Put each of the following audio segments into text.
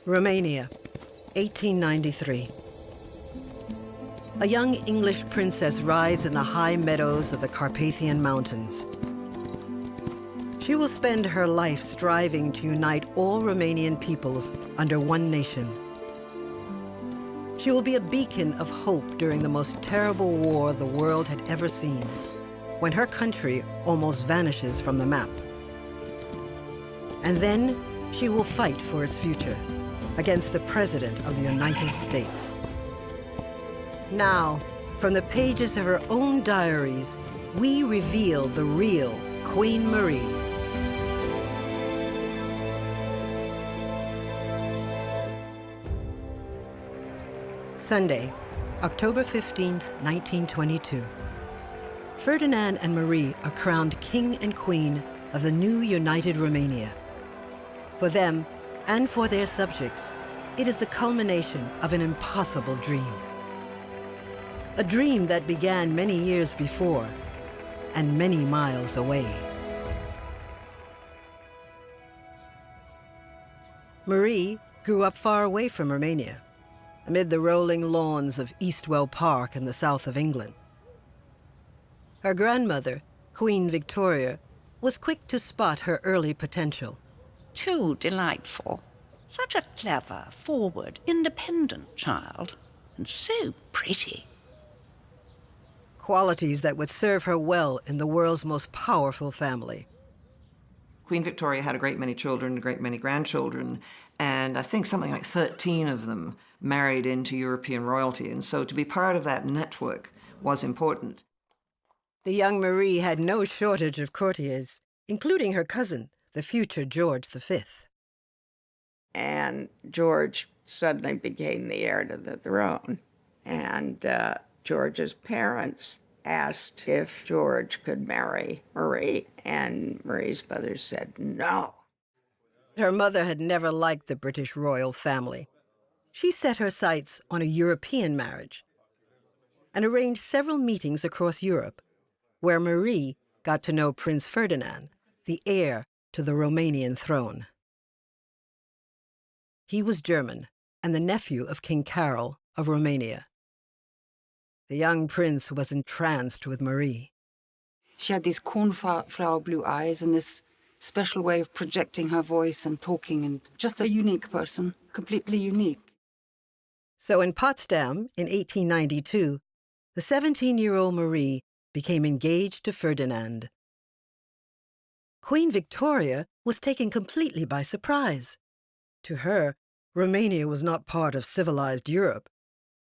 Romania, 1893. A young English princess rides in the high meadows of the Carpathian Mountains. She will spend her life striving to unite all Romanian peoples under one nation. She will be a beacon of hope during the most terrible war the world had ever seen, when her country almost vanishes from the map. And then she will fight for its future against the President of the United States. Now, from the pages of her own diaries, we reveal the real Queen Marie. Sunday, October 15th, 1922. Ferdinand and Marie are crowned King and Queen of the new united Romania. For them, and for their subjects, it is the culmination of an impossible dream. A dream that began many years before and many miles away. Marie grew up far away from Romania, amid the rolling lawns of Eastwell Park in the south of England. Her grandmother, Queen Victoria, was quick to spot her early potential. Too delightful. Such a clever, forward, independent child, and so pretty. Qualities that would serve her well in the world's most powerful family. Queen Victoria had a great many children, a great many grandchildren, and I think something like 13 of them married into European royalty, and so to be part of that network was important. The young Marie had no shortage of courtiers, including her cousin, the future George V. And George suddenly became the heir to the throne. And George's parents asked if George could marry Marie, and Marie's mother said no. Her mother had never liked the British royal family. She set her sights on a European marriage and arranged several meetings across Europe, where Marie got to know Prince Ferdinand, the heir to the Romanian throne. He was German and the nephew of King Carol of Romania. The young prince was entranced with Marie. She had these cornflower blue eyes and this special way of projecting her voice and talking, and just a unique person, completely unique. So in Potsdam in 1892, the 17-year-old Marie became engaged to Ferdinand. Queen Victoria was taken completely by surprise. To her, Romania was not part of civilized Europe,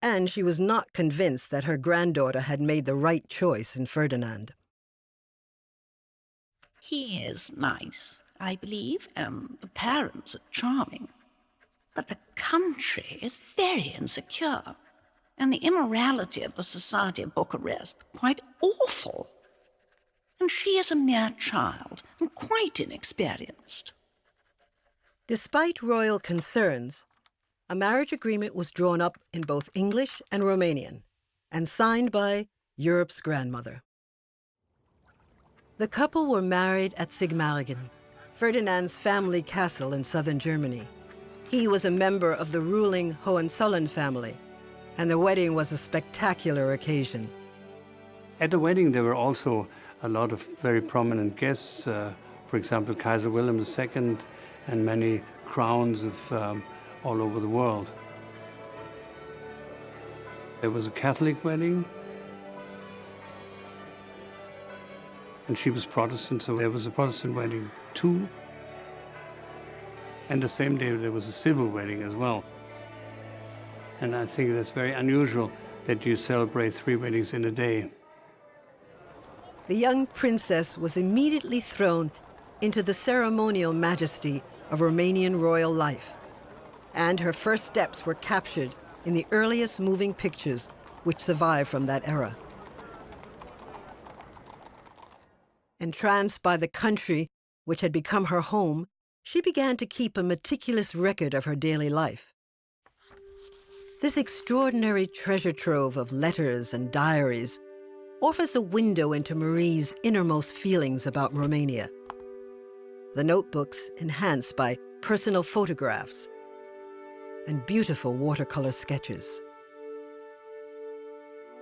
and she was not convinced that her granddaughter had made the right choice in Ferdinand. He is nice, I believe, and the parents are charming. But the country is very insecure, and the immorality of the society of Bucharest quite awful. And she is a mere child and quite inexperienced. Despite royal concerns, a marriage agreement was drawn up in both English and Romanian and signed by Europe's grandmother. The couple were married at Sigmaringen, Ferdinand's family castle in southern Germany. He was a member of the ruling Hohenzollern family, and the wedding was a spectacular occasion. At the wedding, there were also a lot of very prominent guests, for example, Kaiser Wilhelm II, and many crowns of all over the world. There was a Catholic wedding, and she was Protestant, so there was a Protestant wedding too. And the same day there was a civil wedding as well. And I think that's very unusual that you celebrate 3 weddings in a day. The young princess was immediately thrown into the ceremonial majesty of Romanian royal life, and her first steps were captured in the earliest moving pictures which survive from that era. Entranced by the country which had become her home, she began to keep a meticulous record of her daily life. This extraordinary treasure trove of letters and diaries offers a window into Marie's innermost feelings about Romania. The notebooks enhanced by personal photographs, and beautiful watercolor sketches.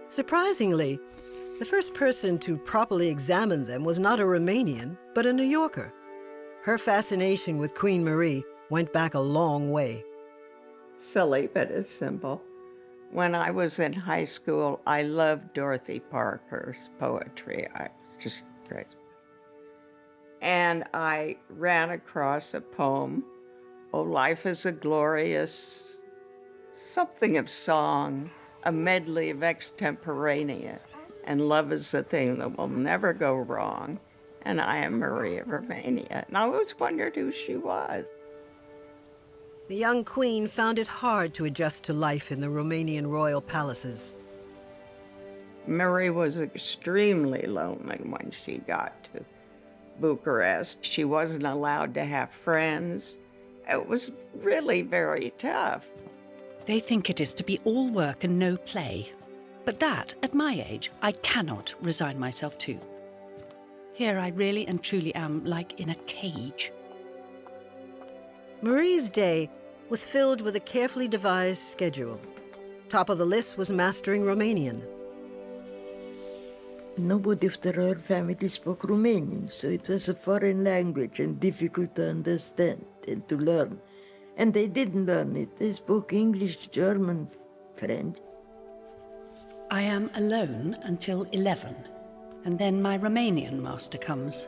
Surprisingly, the first person to properly examine them was not a Romanian, but a New Yorker. Her fascination with Queen Marie went back a long way. Silly, but it's simple. When I was in high school, I loved Dorothy Parker's poetry. I was just crazy. And I ran across a poem, "Oh, life is a glorious," something of song, a medley of extemporanea, and love is the thing that will never go wrong, and I am Marie of Romania. And I always wondered who she was. The young queen found it hard to adjust to life in the Romanian royal palaces. Marie was extremely lonely when she got to Bucharest. She wasn't allowed to have friends. It was really very tough. They think it is to be all work and no play. But that, at my age, I cannot resign myself to. Here I really and truly am like in a cage. Marie's day was filled with a carefully devised schedule. Top of the list was mastering Romanian. Nobody of her family spoke Romanian, so it was a foreign language and difficult to understand and to learn. And they didn't learn it. They spoke English, German, French. I am alone until 11, and then my Romanian master comes.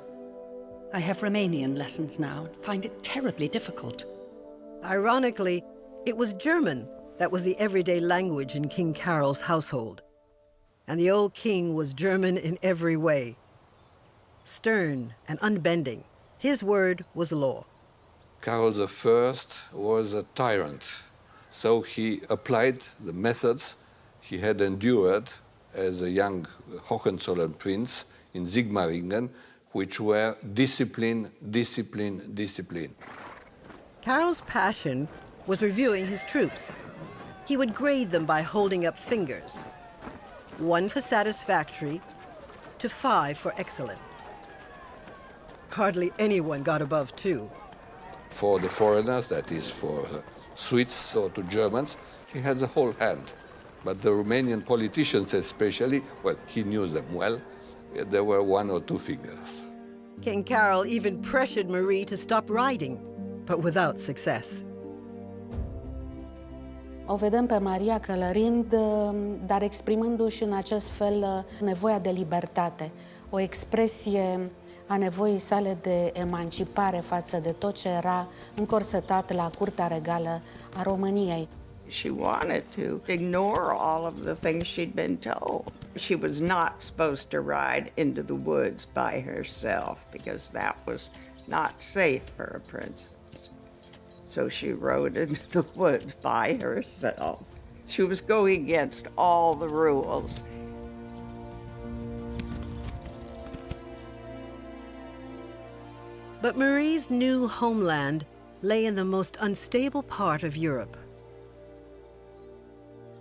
I have Romanian lessons now and find it terribly difficult. Ironically, it was German that was the everyday language in King Carol's household. And the old king was German in every way. Stern and unbending, his word was law. Carol I was a tyrant, so he applied the methods he had endured as a young Hohenzollern prince in Sigmaringen, which were discipline, discipline, discipline. Carol's passion was reviewing his troops. He would grade them by holding up fingers. 1 for satisfactory to 5 for excellent. Hardly anyone got above 2. For the foreigners, that is for Swedes or to Germans, he had the whole hand. But the Romanian politicians especially, well, he knew them well, there were 1 or 2 fingers. King Carol even pressured Marie to stop writing, but without success. O vedem pe Maria călărind, dar exprimându-și în acest fel nevoia de libertate, o expresie a nevoii sale de emancipare față de tot ce era încorsetat la curtea regală a României. She wanted to ignore all of the things she'd been told. She was not supposed to ride into the woods by herself because that was not safe for a princess. So she rode into the woods by herself. She was going against all the rules. But Marie's new homeland lay in the most unstable part of Europe.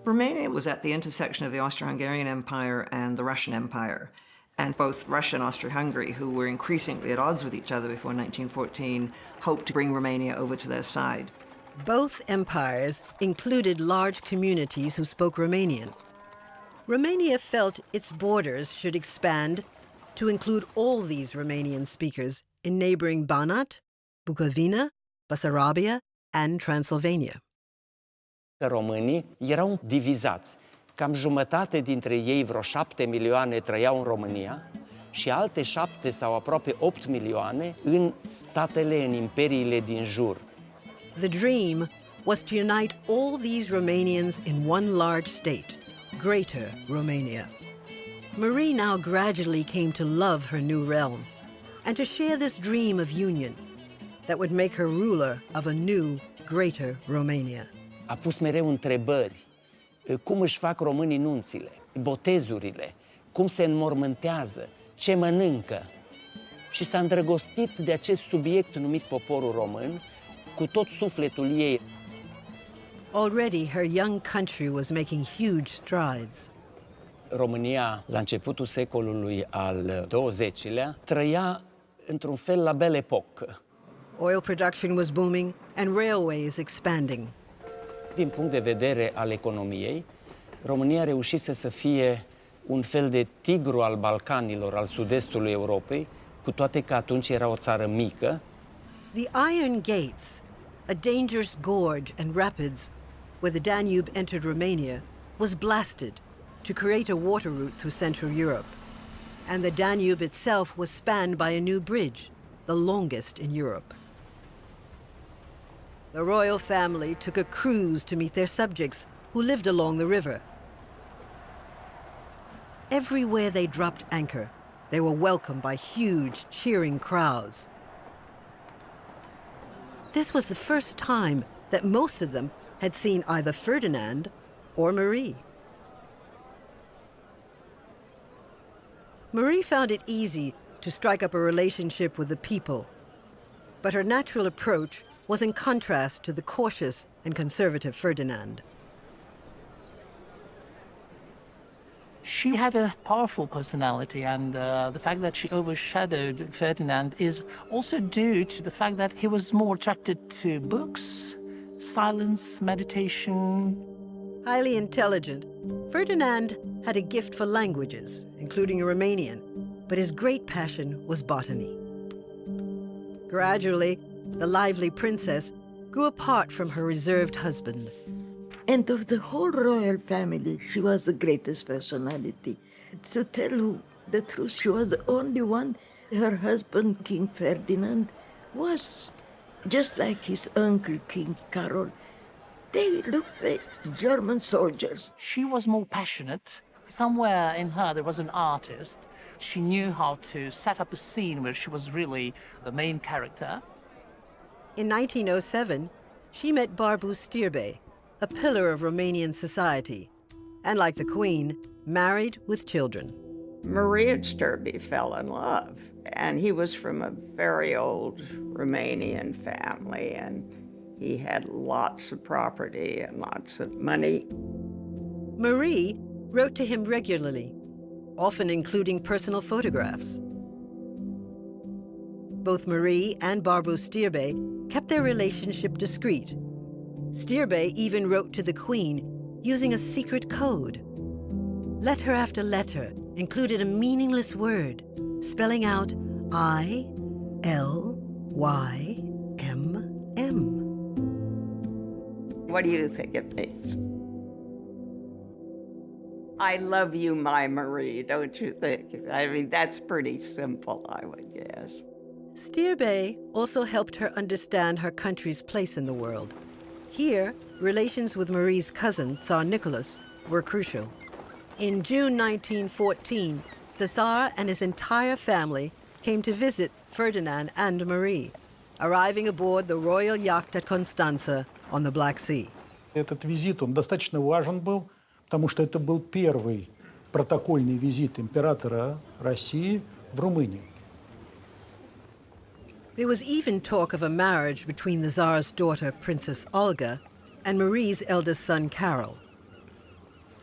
Romania was at the intersection of the Austro-Hungarian Empire and the Russian Empire. And both Russia and Austria-Hungary, who were increasingly at odds with each other before 1914, hoped to bring Romania over to their side. Both empires included large communities who spoke Romanian. Romania felt its borders should expand to include all these Romanian speakers in neighboring Banat, Bucovina, Bessarabia, and Transylvania. Românii erau divizați. Cam jumătate dintre ei, vreo 7 milioane, trăiau în România și alte 7 sau aproape 8 milioane în statele, în imperiile din jur. The dream was to unite all these Romanians in one large state, Greater Romania. Marie now gradually came to love her new realm and to share this dream of union that would make her ruler of a new, Greater Romania. A pus mereu întrebări. Cum își fac românii nunțile, botezurile, cum se înmormântează, ce mănâncă. Și s-a îndrăgostit de acest subiect numit poporul român cu tot sufletul ei. Already her young country was making huge strides. România, la începutul secolului al XX-lea, trăia într-un fel la Belle Époque. Oil production was booming and railways expanding. Din punct de vedere al economiei, România reușise să fie un fel de tigru al Balcanilor, al sud-estului Europei, cu toate că atunci era o țară mică. The Iron Gates, a dangerous gorge and rapids where the Danube entered Romania, was blasted to create a water route through Central Europe. And the Danube itself was spanned by a new bridge, the longest in Europe. The royal family took a cruise to meet their subjects who lived along the river. Everywhere they dropped anchor, they were welcomed by huge, cheering crowds. This was the first time that most of them had seen either Ferdinand or Marie. Marie found it easy to strike up a relationship with the people, but her natural approach was in contrast to the cautious and conservative Ferdinand. She had a powerful personality, and the fact that she overshadowed Ferdinand is also due to the fact that he was more attracted to books, silence, meditation. Highly intelligent, Ferdinand had a gift for languages, including Romanian, but his great passion was botany. Gradually, the lively princess grew apart from her reserved husband. And of the whole royal family, she was the greatest personality. To tell you the truth, she was the only one. Her husband, King Ferdinand, was just like his uncle, King Carol. They looked like German soldiers. She was more passionate. Somewhere in her, there was an artist. She knew how to set up a scene where she was really the main character. In 1907, she met Barbu Stirbe, a pillar of Romanian society, and like the Queen, married with children. Maria Sturby fell in love, and he was from a very old Romanian family, and he had lots of property and lots of money. Marie wrote to him regularly, often including personal photographs. Both Marie and Barbu Stirbe kept their relationship discreet. Stirbe even wrote to the Queen using a secret code. Letter after letter included a meaningless word, spelling out I-L-Y-M-M. What do you think it means? I love you, my Marie, don't you think? I mean, that's pretty simple, I would guess. Stirbe also helped her understand her country's place in the world. Here, relations with Marie's cousin, Tsar Nicholas, were crucial. In June 1914, the Tsar and his entire family came to visit Ferdinand and Marie, arriving aboard the royal yacht at Constanza on the Black Sea. Этот визит, он достаточно важен был, потому что это был первый протокольный визит императора России в Румынию. There was even talk of a marriage between the Tsar's daughter, Princess Olga, and Marie's eldest son, Carol.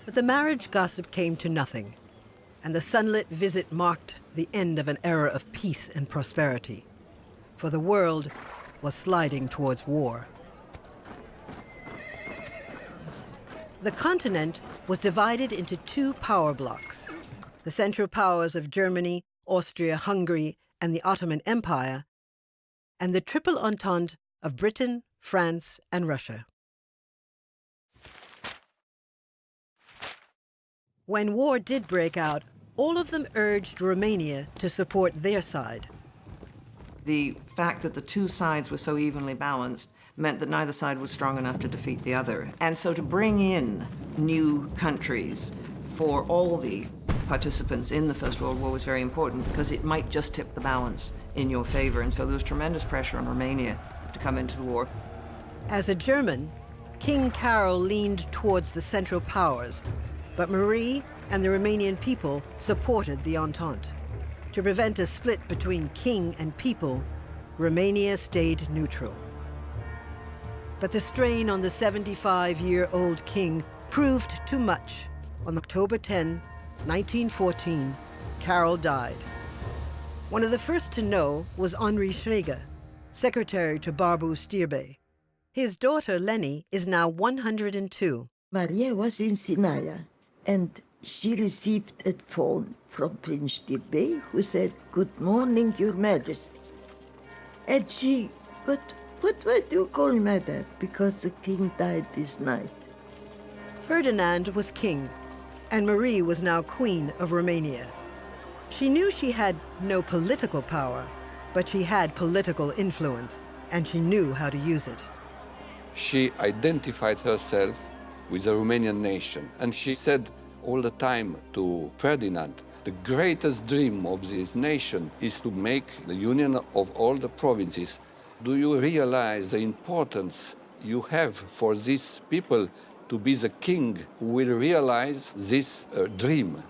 But the marriage gossip came to nothing, and the sunlit visit marked the end of an era of peace and prosperity, for the world was sliding towards war. The continent was divided into two power blocs. The Central Powers of Germany, Austria, Hungary, and the Ottoman Empire, and the Triple Entente of Britain, France, and Russia. When war did break out, all of them urged Romania to support their side. The fact that the two sides were so evenly balanced meant that neither side was strong enough to defeat the other. And so to bring in new countries for all the participants in the First World War was very important because it might just tip the balance in your favor. And so there was tremendous pressure on Romania to come into the war. As a German, King Carol leaned towards the Central Powers, but Marie and the Romanian people supported the Entente. To prevent a split between king and people, Romania stayed neutral. But the strain on the 75-year-old king proved too much. On October 10, 1914, Carol died. One of the first to know was Henri Schreger, secretary to Barbu Stirbe. His daughter, Leni, is now 102. Maria was in Sinaia, and she received a phone from Prince Bey, who said, "Good morning, Your Majesty." And she, but why do you call me that? Because the king died this night. Ferdinand was king, and Marie was now queen of Romania. She knew she had no political power, but she had political influence, and she knew how to use it. She identified herself with the Romanian nation, and she said all the time to Ferdinand, the greatest dream of this nation is to make the union of all the provinces. Do you realize the importance you have for these people to be the king who will realize this dream?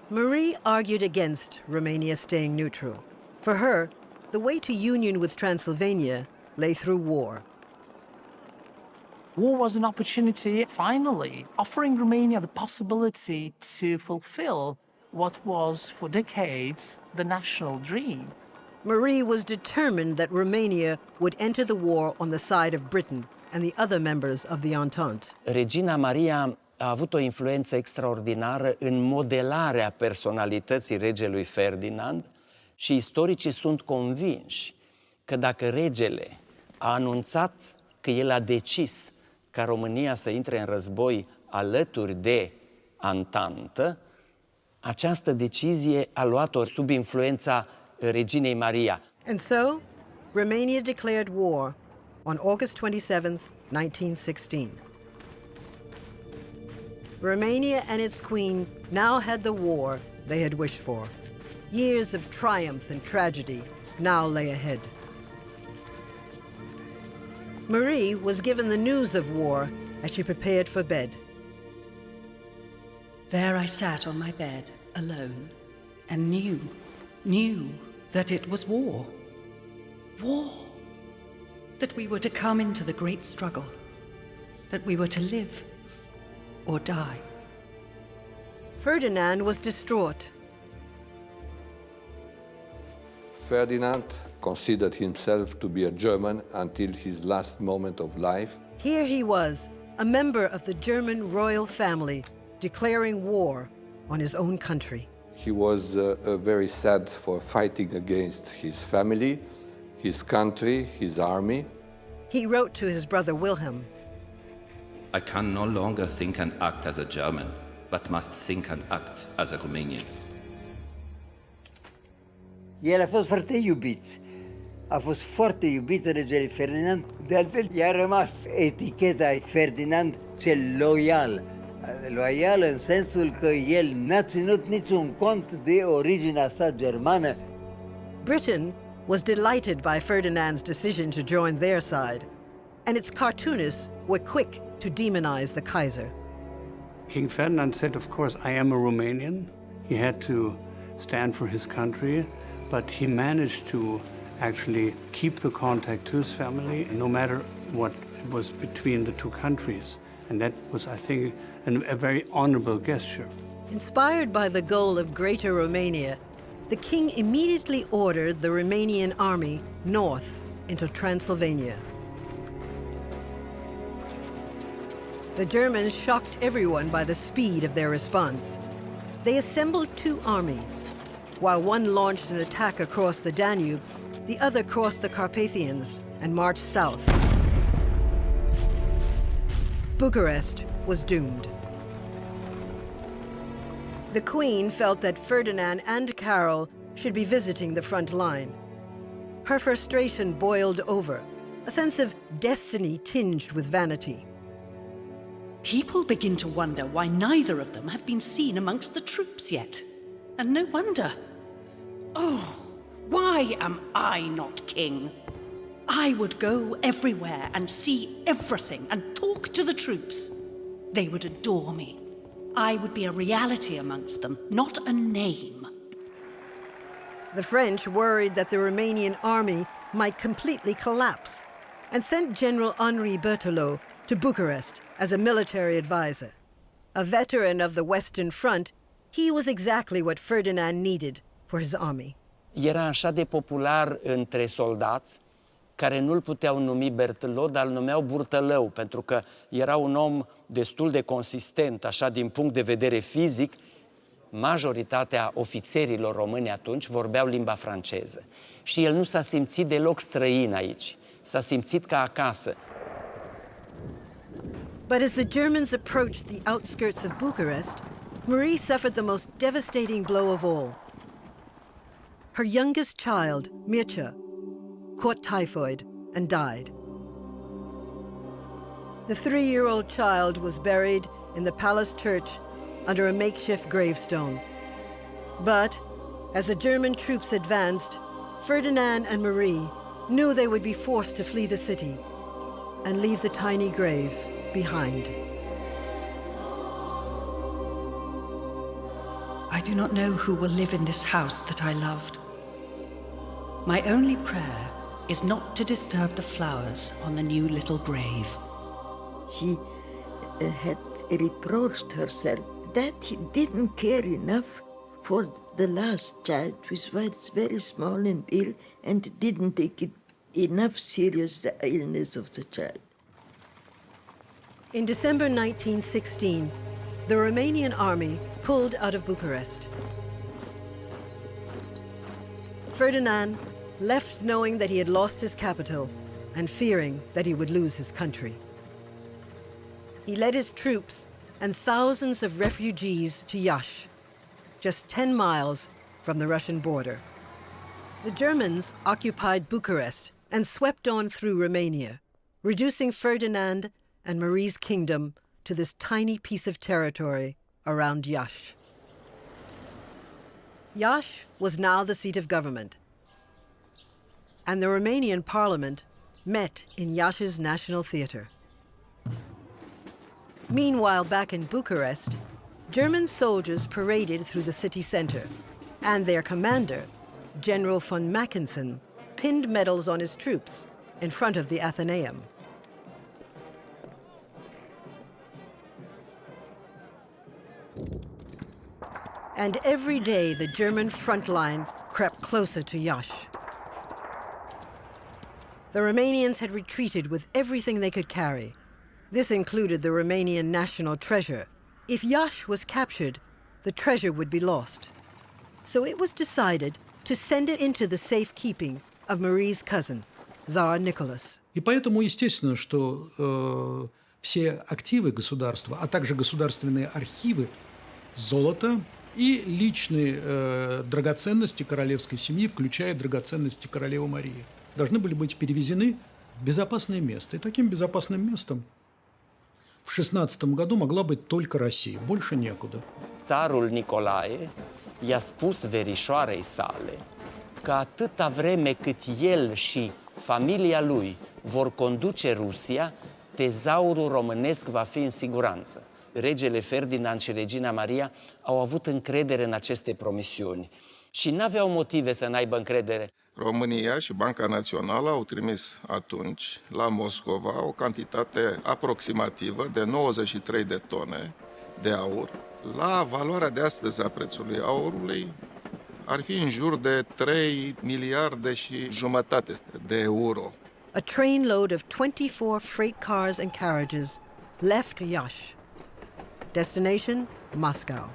Marie argued against Romania staying neutral. For her, the way to union with Transylvania lay through war. War was an opportunity, finally, offering Romania the possibility to fulfill what was, for decades, the national dream. Marie was determined that Romania would enter the war on the side of Britain and the other members of the Entente. Regina Maria a avut o influență extraordinară în modelarea personalității regelui Ferdinand și istoricii sunt convinși că dacă regele a anunțat că el a decis ca România să intre în război alături de Antantă, această decizie a luat-o sub influența reginei Maria. And so, Romania declared war on August 27, 1916. Romania and its queen now had the war they had wished for. Years of triumph and tragedy now lay ahead. Marie was given the news of war as she prepared for bed. There I sat on my bed, alone, and knew that it was war. War! That we were to come into the great struggle. That we were to live or die. Ferdinand was distraught. Ferdinand considered himself to be a German until his last moment of life. Here he was, a member of the German royal family, declaring war on his own country. He was very sad for fighting against his family, his country, his army. He wrote to his brother Wilhelm, I can no longer think and act as a German, but must think and act as a Romanian. El a fost foarte iubit. A fost foarte iubit regele Ferdinand. De altfel, i-a rămas eticheta Ferdinand cel loial. Loial în sensul că el n-a ținut niciun cont de originea sa germană. Britain was delighted by Ferdinand's decision to join their side, and its cartoonists were quick to demonize the Kaiser. King Ferdinand said, of course, I am a Romanian. He had to stand for his country, but he managed to actually keep the contact to his family, no matter what was between the two countries. And that was, I think, a very honorable gesture. Inspired by the goal of Greater Romania, the king immediately ordered the Romanian army north into Transylvania. The Germans shocked everyone by the speed of their response. They assembled two armies. While one launched an attack across the Danube, the other crossed the Carpathians and marched south. Bucharest was doomed. The Queen felt that Ferdinand and Carol should be visiting the front line. Her frustration boiled over, a sense of destiny tinged with vanity. People begin to wonder why neither of them have been seen amongst the troops yet. And no wonder. Oh, why am I not king? I would go everywhere and see everything and talk to the troops. They would adore me. I would be a reality amongst them, not a name. The French worried that the Romanian army might completely collapse and sent General Henri Berthelot to Bucharest as a military advisor. A veteran of the Western Front, he was exactly what Ferdinand needed for his army. Era așa de popular între soldați care nu-l puteau numi Berthelot, dar îl numeau Burtălău, pentru că era un om destul de consistent, așa, din punct de vedere fizic. Majoritatea ofițerilor români atunci vorbeau limba franceză. Și el nu s-a simțit deloc străin aici. S-a simțit ca acasă. But as the Germans approached the outskirts of Bucharest, Marie suffered the most devastating blow of all. Her youngest child, Mircea, caught typhoid and died. The 3-year-old child was buried in the palace church under a makeshift gravestone. But as the German troops advanced, Ferdinand and Marie knew they would be forced to flee the city and leave the tiny grave behind. I do not know who will live in this house that I loved. My only prayer is not to disturb the flowers on the new little grave. She had reproached herself that he didn't care enough for the last child, which was very small and ill, and didn't take it enough serious the illness of the child. In December 1916, the Romanian army pulled out of Bucharest. Ferdinand left knowing that he had lost his capital and fearing that he would lose his country. He led his troops and thousands of refugees to Iași, just 10 miles from the Russian border. The Germans occupied Bucharest and swept on through Romania, reducing Ferdinand and Marie's kingdom to this tiny piece of territory around Iași. Iași was now the seat of government, and the Romanian parliament met in Iași's National Theatre. Meanwhile, back in Bucharest, German soldiers paraded through the city center, and their commander, General von Mackensen, pinned medals on his troops in front of the Athenaeum. And every day the German front line crept closer to Iași. The Romanians had retreated with everything they could carry. This included the Romanian national treasure. If Iași was captured, the treasure would be lost. So it was decided to send it into the safekeeping of Marie's cousin, Tsar Nicholas. И поэтому естественно, что все активы государства, а также государственные архивы, золото и личные драгоценности королевской семьи, включая драгоценности королевы Марии, должны были быть перевезены в безопасное место. И таким безопасным местом в 16 году могла быть только Россия, больше некуда. Țarul Nicolae i-a spus verișoarei sale că atâta vreme cât el și familia lui vor conduce Rusia, tezaurul românesc va fi în siguranță. Regele Ferdinand și regina Maria au avut încredere în aceste promisiuni și n-aveau motive să n-aibă încredere. România și Banca Națională au trimis atunci la Moscova o cantitate aproximativă de 93 de tone de aur. La valoarea de astăzi a prețului aurului ar fi în jur de 3 miliarde și jumătate de euro. A trainload of 24 freight cars and carriages left Iași. Destination, Moscow.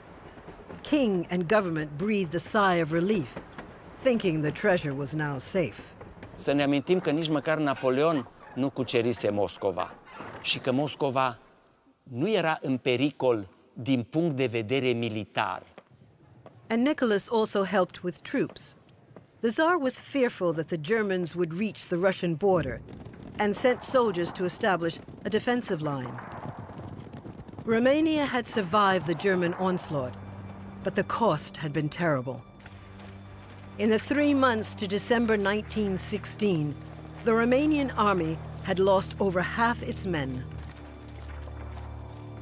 King and government breathed a sigh of relief, thinking the treasure was now safe. Să ne amintim că nici măcar Napoleon nu cucerise Moscova și că Moscova nu era în pericol din punct de vedere militar. And Nicholas also helped with troops. The Tsar was fearful that the Germans would reach the Russian border and sent soldiers to establish a defensive line. Romania had survived the German onslaught, but the cost had been terrible. In the 3 months to December 1916, the Romanian army had lost over half its men.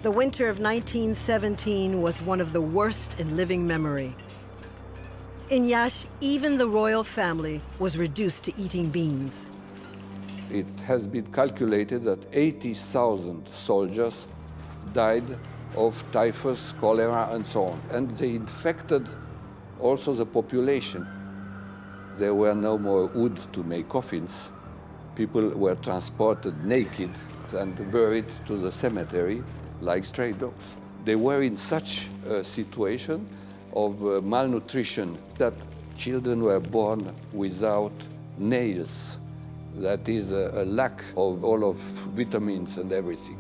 The winter of 1917 was one of the worst in living memory. In Iași, even the royal family was reduced to eating beans. It has been calculated that 80,000 soldiers died of typhus, cholera, and so on. And they infected also the population. There were no more wood to make coffins. People were transported naked and buried to the cemetery like stray dogs. They were in such a situation of malnutrition that children were born without nails. That is a lack of all of vitamins and everything.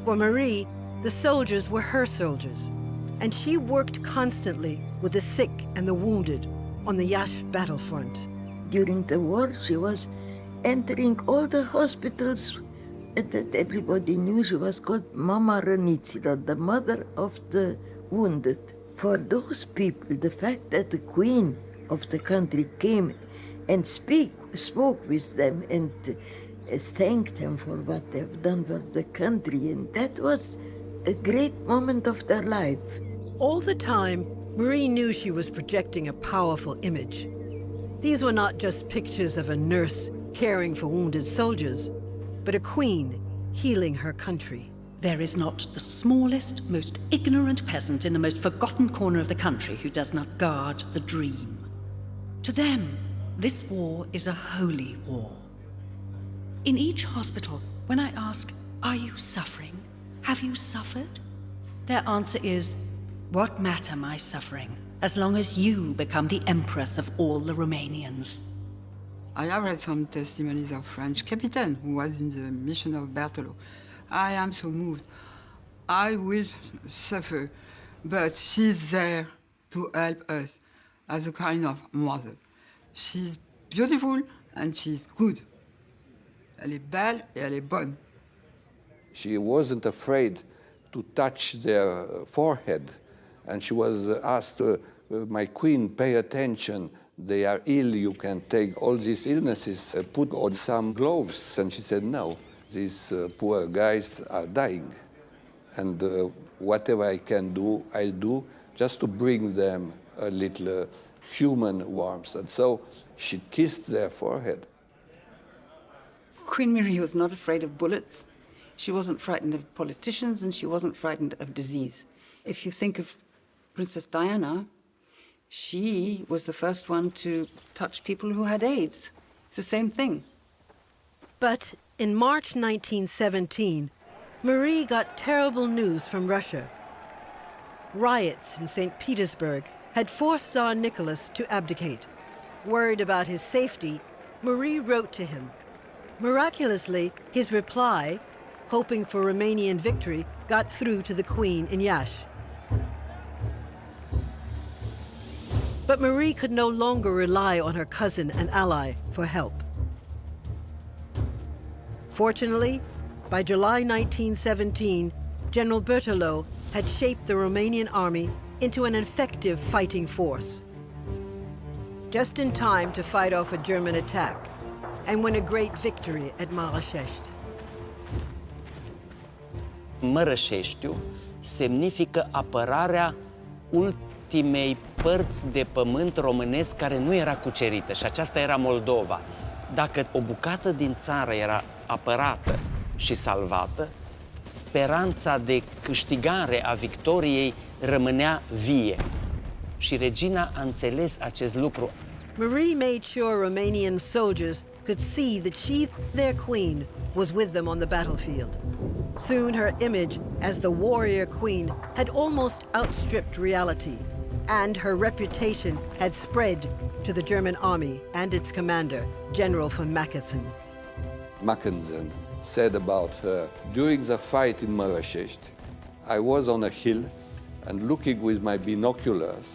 For Marie, the soldiers were her soldiers, and she worked constantly with the sick and the wounded on the Iași battlefront. During the war, she was entering all the hospitals that everybody knew. She was called Mama Răniților, the mother of the wounded. For those people, the fact that the queen of the country came and spoke with them and thanked them for what they've done for the country, and that was a great moment of their life. All the time, Marie knew she was projecting a powerful image. These were not just pictures of a nurse caring for wounded soldiers, but a queen healing her country. There is not the smallest, most ignorant peasant in the most forgotten corner of the country who does not guard the dream. To them, this war is a holy war. In each hospital, when I ask, "Are you suffering? Have you suffered?" their answer is, "What matter my suffering, as long as you become the empress of all the Romanians?" I have read some testimonies of French captain who was in the mission of Berthelot. I am so moved. I will suffer, but she's there to help us as a kind of mother. She's beautiful and she's good. Elle est belle et elle est bonne. She wasn't afraid to touch their forehead, and she was asked, "My queen, pay attention. They are ill, you can take all these illnesses, put on some gloves." And she said, "No, these poor guys are dying. And whatever I can do, I'll do just to bring them a little human warmth." And so she kissed their forehead. Queen Marie was not afraid of bullets. She wasn't frightened of politicians, and she wasn't frightened of disease. If you think of Princess Diana, she was the first one to touch people who had AIDS. It's the same thing. But in March 1917, Marie got terrible news from Russia. Riots in St. Petersburg had forced Tsar Nicholas to abdicate. Worried about his safety, Marie wrote to him. Miraculously, his reply, hoping for Romanian victory, got through to the Queen in Iași. But Marie could no longer rely on her cousin and ally for help. Fortunately, by July 1917, General Berthelot had shaped the Romanian army into an effective fighting force. Just in time to fight off a German attack and win a great victory at Mărășești. Mărășeștiul semnifică apărarea ultimei părți de pământ românesc care nu era cucerită, și aceasta era Moldova. Dacă o bucată din țară era apărată și salvată, speranța de câștigare a victoriei rămânea vie. Și regina a înțeles acest lucru. Marie made sure Romanian soldiers could see that she, their queen, was with them on the battlefield. Soon her image as the warrior queen had almost outstripped reality, and her reputation had spread to the German army and its commander, General von Mackensen. Mackensen said about her, "During the fight in Mărășești, I was on a hill, and looking with my binoculars,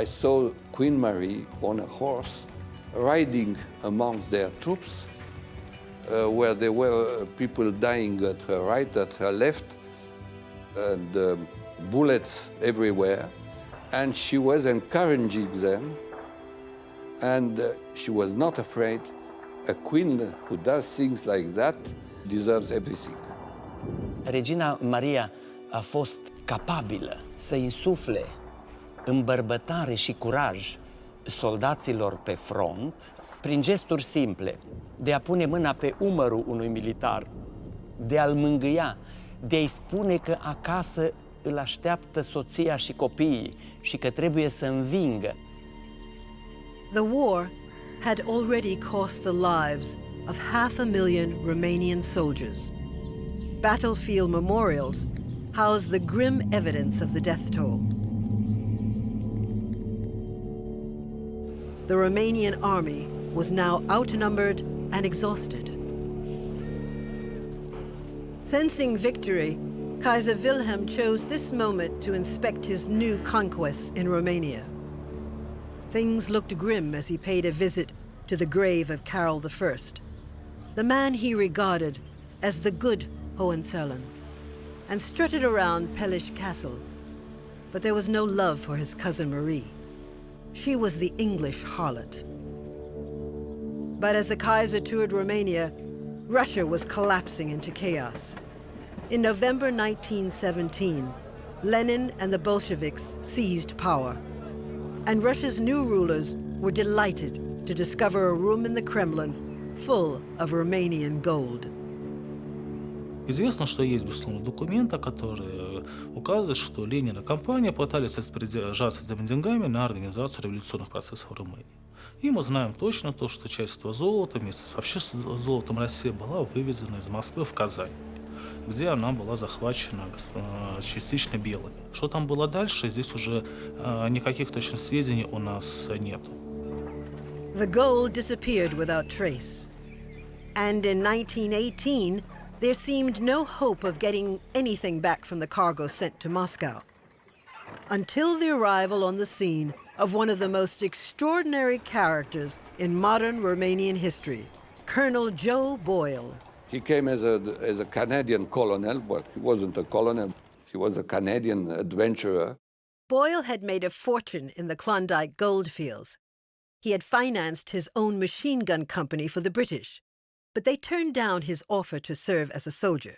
I saw Queen Marie on a horse, riding amongst their troops, where there were people dying at her right, at her left, and bullets everywhere. And she was encouraging them, and she was not afraid. A queen who does things like that deserves everything." Regina Maria a fost capabilă să insufle îmbărbătare și curaj soldaților pe front prin gesturi simple, de a pune mâna pe umărul unui militar, de a-l mângâia, de a-i spune că acasă îl așteaptă soția și copiii și că trebuie să învingă. The war had already cost the lives of 500,000 Romanian soldiers. Battlefield memorials house the grim evidence of the death toll. The Romanian army was now outnumbered and exhausted. Sensing victory, Kaiser Wilhelm chose this moment to inspect his new conquests in Romania. Things looked grim as he paid a visit to the grave of Karl I, the man he regarded as the good Hohenzollern, and strutted around Pelish Castle. But there was no love for his cousin Marie. She was the English harlot. But as the Kaiser toured Romania, Russia was collapsing into chaos. In November 1917, Lenin and the Bolsheviks seized power, and Russia's new rulers were delighted to discover a room in the Kremlin full of Romanian gold. Известно, что есть, безусловно, документы, которые указывают, что Ленин и компания пытались распоряжаться этими деньгами на организацию революционных процессов в Румынии. И мы знаем точно то, что часть этого золота вместе с вообще с золотом России была вывезена из Москвы в Казань, где она была захвачена частично белыми. Что там было дальше, здесь уже никаких точных сведений у нас нет. The gold disappeared without trace. And in 1918, there seemed no hope of getting anything back from the cargo sent to Moscow, until the arrival on the scene of one of the most extraordinary characters in modern Romanian history, Colonel Joe Boyle. He came as a Canadian colonel. Well, he wasn't a colonel. He was a Canadian adventurer. Boyle had made a fortune in the Klondike goldfields. He had financed his own machine gun company for the British, but they turned down his offer to serve as a soldier.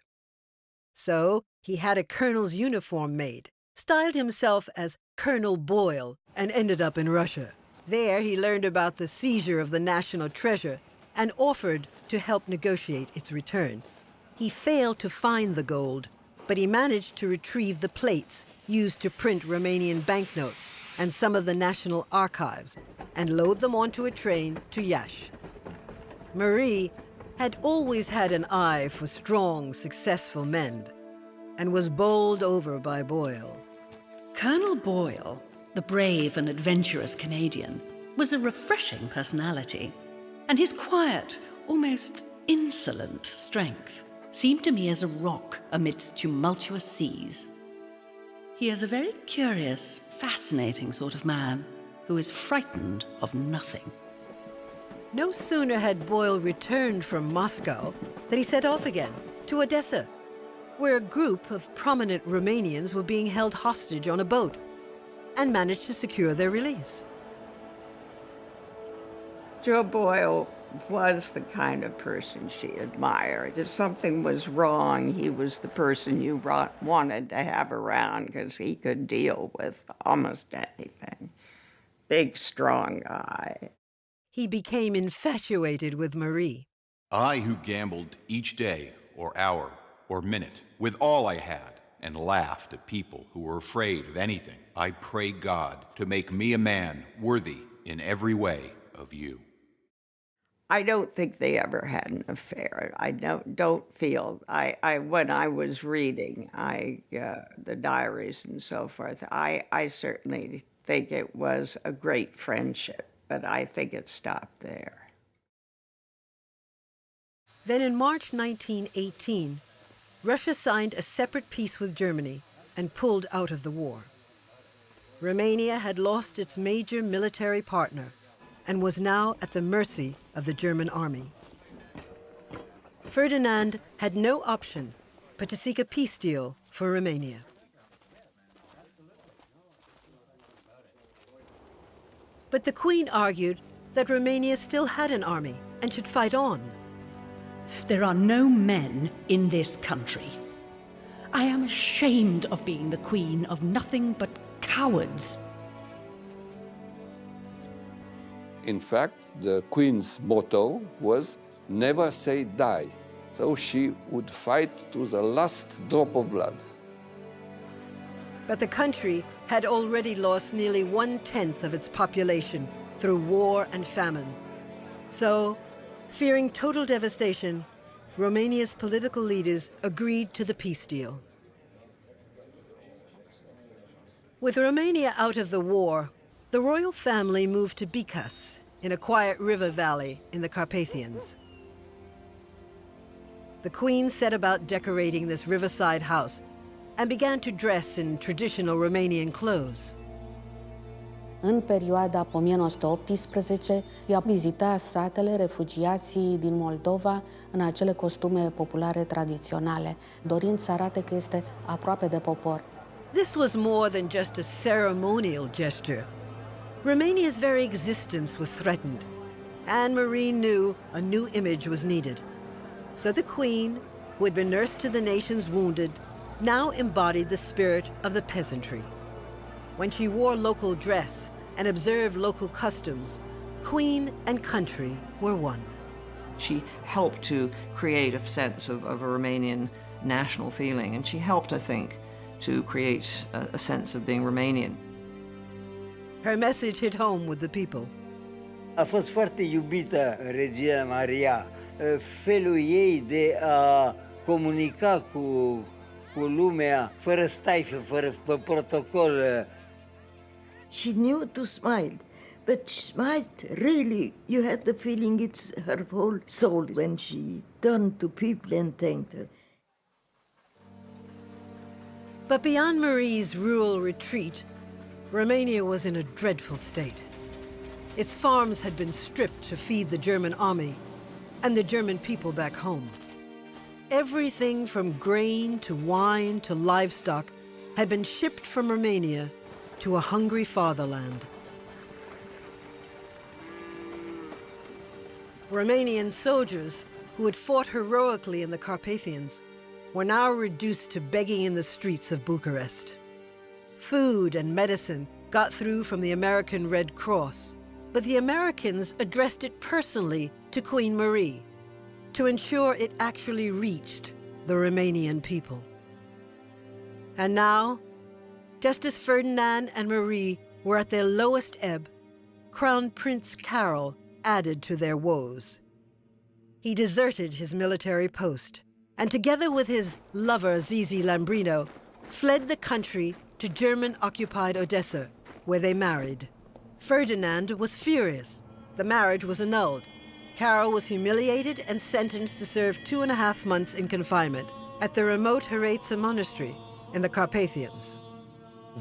So he had a colonel's uniform made, styled himself as Colonel Boyle, and ended up in Russia. There he learned about the seizure of the national treasure and offered to help negotiate its return. He failed to find the gold, but he managed to retrieve the plates used to print Romanian banknotes and some of the national archives, and load them onto a train to Iași. Marie had always had an eye for strong, successful men, and was bowled over by Boyle. Colonel Boyle, the brave and adventurous Canadian, was a refreshing personality, and his quiet, almost insolent strength seemed to me as a rock amidst tumultuous seas. He is a very curious, fascinating sort of man who is frightened of nothing. No sooner had Boyle returned from Moscow than he set off again to Odessa, where a group of prominent Romanians were being held hostage on a boat, and managed to secure their release. Joe Boyle was the kind of person she admired. If something was wrong, he was the person you wanted to have around because he could deal with almost anything. Big, strong guy. He became infatuated with Marie. I who gambled each day or hour or minute with all I had and laughed at people who were afraid of anything, I pray God to make me a man worthy in every way of you. I don't think they ever had an affair. I don't feel. When I was reading the diaries and so forth, I certainly think it was a great friendship, but I think it stopped there. Then in March 1918, Russia signed a separate peace with Germany and pulled out of the war. Romania had lost its major military partner and was now at the mercy of the German army. Ferdinand had no option but to seek a peace deal for Romania. But the Queen argued that Romania still had an army and should fight on. There are no men in this country. I am ashamed of being the queen of nothing but cowards. In fact, the Queen's motto was never say die. So she would fight to the last drop of blood. But the country had already lost nearly 1/10 of its population through war and famine. So Fearing total devastation, Romania's political leaders agreed to the peace deal. With Romania out of the war, the royal family moved to Bicas, in a quiet river valley in the Carpathians. The Queen set about decorating this riverside house and began to dress in traditional Romanian clothes. În perioada 1918, ea vizita satele refugiații din Moldova în acele costume populare tradiționale, dorind să arate că este aproape de popor. This was more than just a ceremonial gesture. Romania's very existence was threatened. Anne-Marie knew a new image was needed. So the Queen, who had been nurse to the nation's wounded, now embodied the spirit of the peasantry. When she wore local dress and observed local customs, Queen and country were one. She helped to create a sense of a Romanian national feeling, and she helped, I think, to create a sense of being Romanian. Her message hit home with the people. A fost foarte iubită Regina Maria. Felul ei de a comunica cu lumea fără staife, fără protocol. She knew to smile, but she smiled really. You had the feeling it's her whole soul when she turned to people and thanked her. But beyond Marie's rural retreat, Romania was in a dreadful state. Its farms had been stripped to feed the German army and the German people back home. Everything from grain to wine to livestock had been shipped from Romania to a hungry fatherland. Romanian soldiers who had fought heroically in the Carpathians were now reduced to begging in the streets of Bucharest. Food and medicine got through from the American Red Cross, but the Americans addressed it personally to Queen Marie to ensure it actually reached the Romanian people. And now, just as Ferdinand and Marie were at their lowest ebb, Crown Prince Carol added to their woes. He deserted his military post, and together with his lover Zizi Lambrino, fled the country to German-occupied Odessa, where they married. Ferdinand was furious. The marriage was annulled. Carol was humiliated and sentenced to serve 2.5 months in confinement at the remote Heretza monastery in the Carpathians.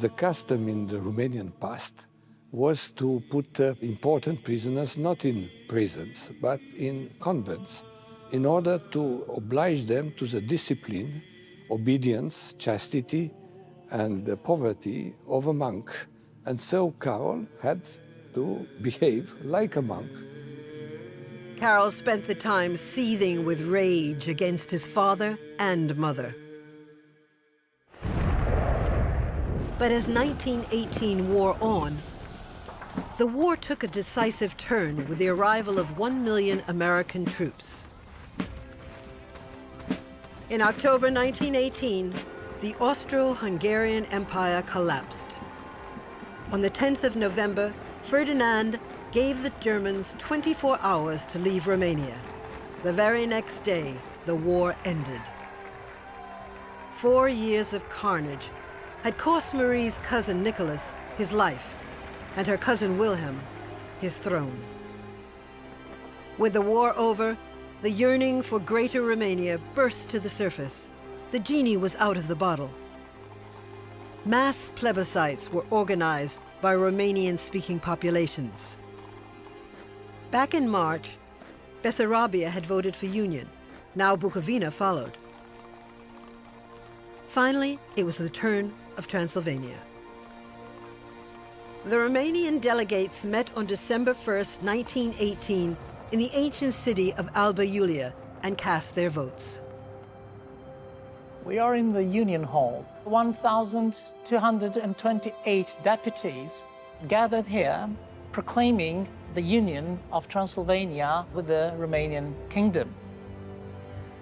The custom in the Romanian past was to put important prisoners not in prisons, but in convents, in order to oblige them to the discipline, obedience, chastity, and the poverty of a monk. And so Carol had to behave like a monk. Carol spent the time seething with rage against his father and mother. But as 1918 wore on, the war took a decisive turn with the arrival of 1 million American troops. In October 1918, the Austro-Hungarian Empire collapsed. On the 10th of November, Ferdinand gave the Germans 24 hours to leave Romania. The very next day, the war ended. 4 years of carnage had cost Marie's cousin Nicholas his life, and her cousin Wilhelm his throne. With the war over, the yearning for Greater Romania burst to the surface. The genie was out of the bottle. Mass plebiscites were organized by Romanian-speaking populations. Back in March, Bessarabia had voted for union. Now Bukovina followed. Finally, it was the turn of Transylvania. The Romanian delegates met on December 1st, 1918, in the ancient city of Alba Iulia and cast their votes. We are in the Union Hall. 1,228 deputies gathered here proclaiming the union of Transylvania with the Romanian kingdom.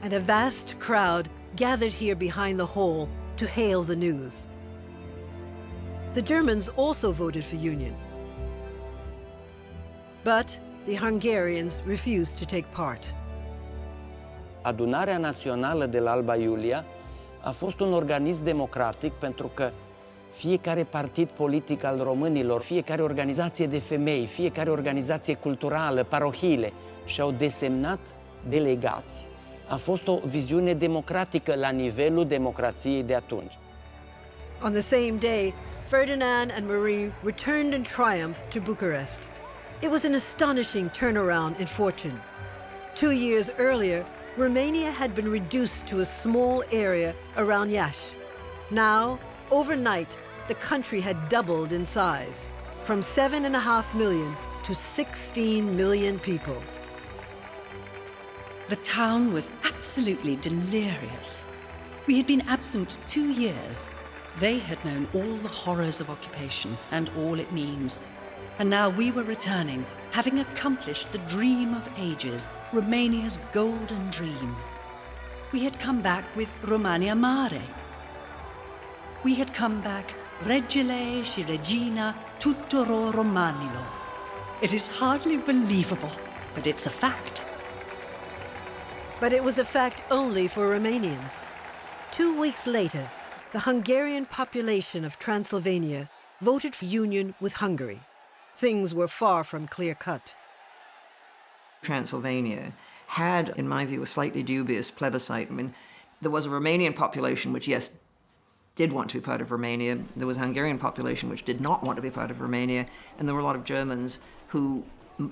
And a vast crowd gathered here behind the hall to hail the news. The Germans also voted for union. But the Hungarians refused to take part. Adunarea Națională de la Alba Iulia a fost un organism democratic pentru că fiecare partid politic al românilor, fiecare organizație de femei, fiecare organizație culturală, parohiile și-au desemnat delegați. A fost o viziune democratică la nivelul democrației de atunci. On the same day, Ferdinand and Marie returned in triumph to Bucharest. It was an astonishing turnaround in fortune. 2 years earlier, Romania had been reduced to a small area around Iași. Now, overnight, the country had doubled in size, from 7.5 million to 16 million people. The town was absolutely delirious. We had been absent 2 years. They had known all the horrors of occupation and all it means. And now we were returning, having accomplished the dream of ages, Romania's golden dream. We had come back with Romania Mare. We had come back regele și regina tuturor romanilor. It is hardly believable, but it's a fact. But it was a fact only for Romanians. 2 weeks later, the Hungarian population of Transylvania voted for union with Hungary. Things were far from clear-cut. Transylvania had, in my view, a slightly dubious plebiscite. I mean, there was a Romanian population which, yes, did want to be part of Romania. There was a Hungarian population which did not want to be part of Romania. And there were a lot of Germans who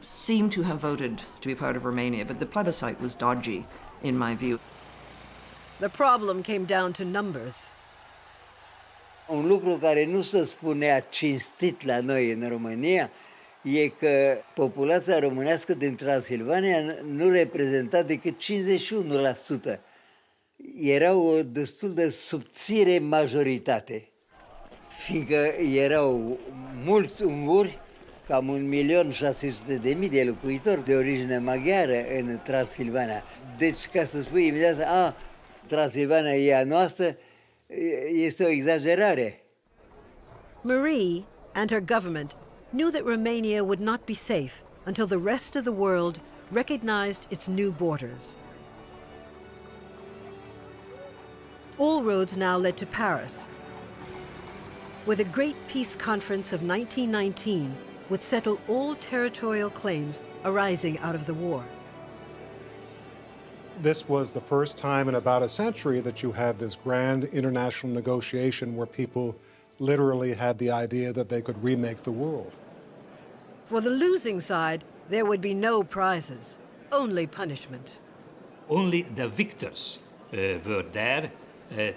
seemed to have voted to be part of Romania. But the plebiscite was dodgy, in my view. The problem came down to numbers. Un lucru care nu se spunea cinstit la noi în România e că populația românească din Transilvania nu reprezenta decât 51%. Era o destul de subțire majoritate, fiindcă erau mulți unguri, cam 1.600.000 de locuitori de origine maghiară în Transilvania. Deci, ca să spui imediat, Transilvania e a noastră, este o exagerare. Marie and her government knew that Romania would not be safe until the rest of the world recognized its new borders. All roads now led to Paris, where the Great Peace Conference of 1919 would settle all territorial claims arising out of the war. This was the first time in about a century that you had this grand international negotiation where people literally had the idea that they could remake the world. For the losing side, there would be no prizes, only punishment. Only the victors were there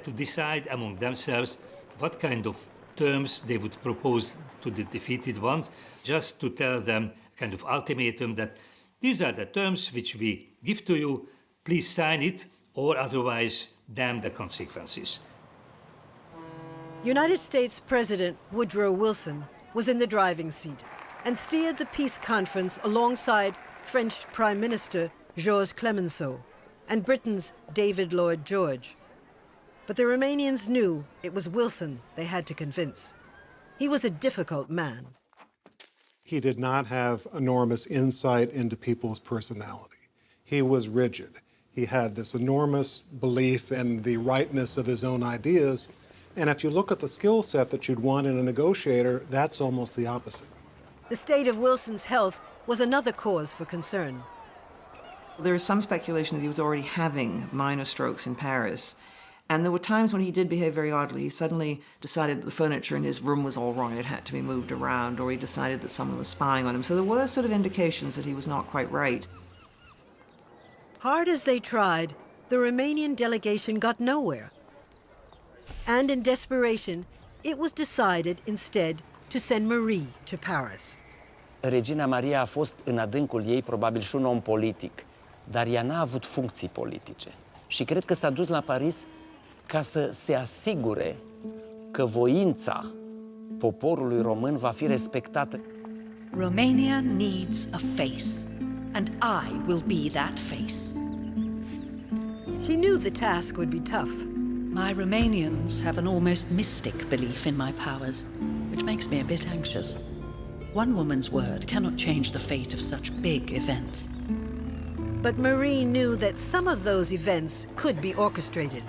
to decide among themselves what kind of terms they would propose to the defeated ones, just to tell them kind of ultimatum that these are the terms which we give to you, please sign it, or otherwise damn the consequences. United States President Woodrow Wilson was in the driving seat and steered the peace conference alongside French Prime Minister Georges Clemenceau and Britain's David Lloyd George. But the Romanians knew it was Wilson they had to convince. He was a difficult man. He did not have enormous insight into people's personality. He was rigid. He had this enormous belief in the rightness of his own ideas. And if you look at the skill set that you'd want in a negotiator, that's almost the opposite. The state of Wilson's health was another cause for concern. There is some speculation that he was already having minor strokes in Paris. And there were times when he did behave very oddly. He suddenly decided that the furniture in his room was all wrong, it had to be moved around, or he decided that someone was spying on him. So there were sort of indications that he was not quite right. Hard as they tried, the Romanian delegation got nowhere. And in desperation, it was decided instead to send Marie to Paris. Regina Maria a fost în adâncul ei probabil și un om politic, dar ea n-a avut funcții politice. Și cred că s-a dus la Paris ca să se asigure că voința poporului român va fi respectată. Romania needs a face, and I will be that face. She knew the task would be tough. My Romanians have an almost mystic belief in my powers, which makes me a bit anxious. One woman's word cannot change the fate of such big events. But Marie knew that some of those events could be orchestrated.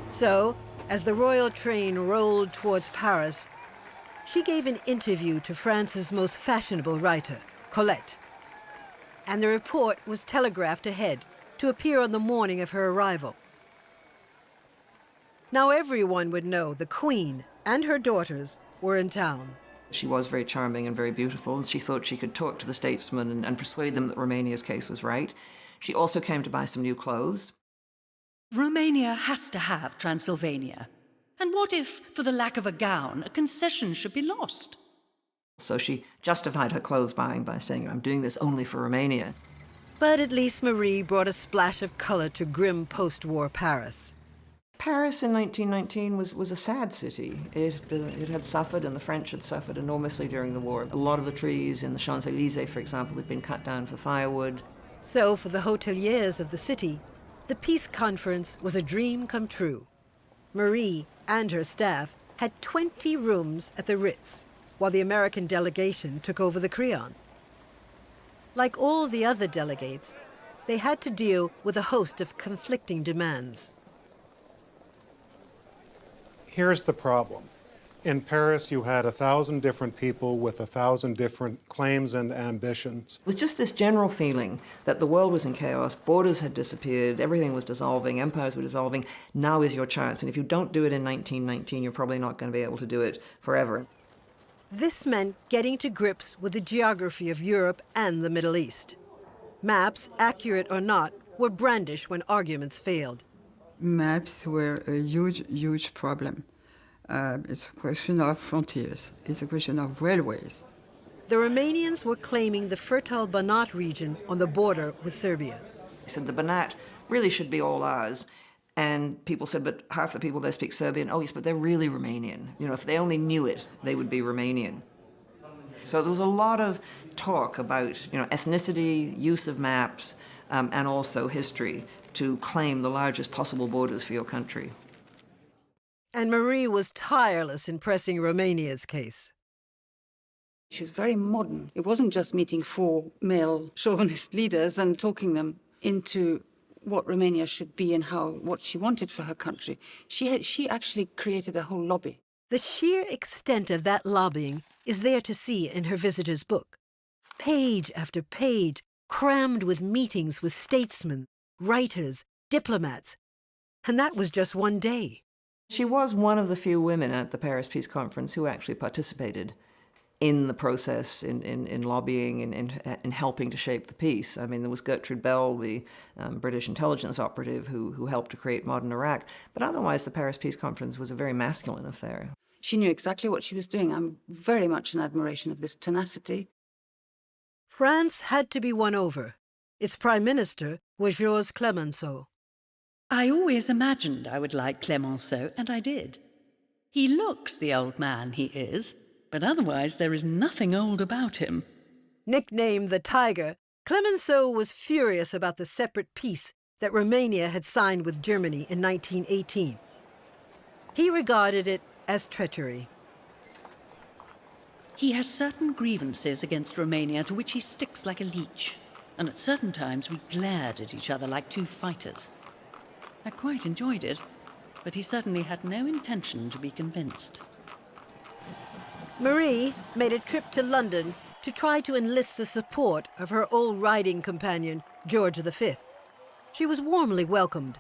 So, as the royal train rolled towards Paris, she gave an interview to France's most fashionable writer, Colette. And the report was telegraphed ahead to appear on the morning of her arrival. Now everyone would know the Queen and her daughters were in town. She was very charming and very beautiful, and she thought she could talk to the statesmen and persuade them that Romania's case was right. She also came to buy some new clothes. Romania has to have Transylvania. And what if, for the lack of a gown, a concession should be lost? So she justified her clothes buying by saying, I'm doing this only for Romania. But at least Marie brought a splash of color to grim post-war Paris. Paris in 1919 was a sad city. It had suffered, and the French had suffered enormously during the war. A lot of the trees in the Champs-Élysées, for example, had been cut down for firewood. So for the hoteliers of the city, the peace conference was a dream come true. Marie and her staff had 20 rooms at the Ritz, while the American delegation took over the Crillon. Like all the other delegates, they had to deal with a host of conflicting demands. Here's the problem. In Paris, you had 1,000 different people with 1,000 different claims and ambitions. It was just this general feeling that the world was in chaos, borders had disappeared, everything was dissolving, empires were dissolving. Now is your chance, and if you don't do it in 1919, you're probably not going to be able to do it forever. This meant getting to grips with the geography of Europe and the Middle East. Maps, accurate or not, were brandished when arguments failed. Maps were a huge problem. It's a question of frontiers. It's a question of railways. The Romanians were claiming the fertile Banat region on the border with Serbia. He said the Banat really should be all ours. And people said, but half the people there speak Serbian. Oh, yes, but they're really Romanian. You know, if they only knew it, they would be Romanian. So there was a lot of talk about, you know, ethnicity, use of maps, and also history to claim the largest possible borders for your country. And Marie was tireless in pressing Romania's case. She was very modern. It wasn't just meeting 4 male chauvinist leaders and talking them into what Romania should be and what she wanted for her country. She actually created a whole lobby. The sheer extent of that lobbying is there to see in her visitor's book. Page after page, crammed with meetings with statesmen, writers, diplomats. And that was just one day. She was one of the few women at the Paris Peace Conference who actually participated in the process, in lobbying, in helping to shape the peace. I mean, there was Gertrude Bell, the British intelligence operative who helped to create modern Iraq. But otherwise, the Paris Peace Conference was a very masculine affair. She knew exactly what she was doing. I'm very much in admiration of this tenacity. France had to be won over. Its prime minister was Georges Clemenceau. I always imagined I would like Clemenceau, and I did. He looks the old man he is, but otherwise there is nothing old about him. Nicknamed the Tiger, Clemenceau was furious about the separate peace that Romania had signed with Germany in 1918. He regarded it as treachery. He has certain grievances against Romania to which he sticks like a leech, and at certain times we glared at each other like 2 fighters. I quite enjoyed it, but he certainly had no intention to be convinced. Marie made a trip to London to try to enlist the support of her old riding companion, George V. She was warmly welcomed,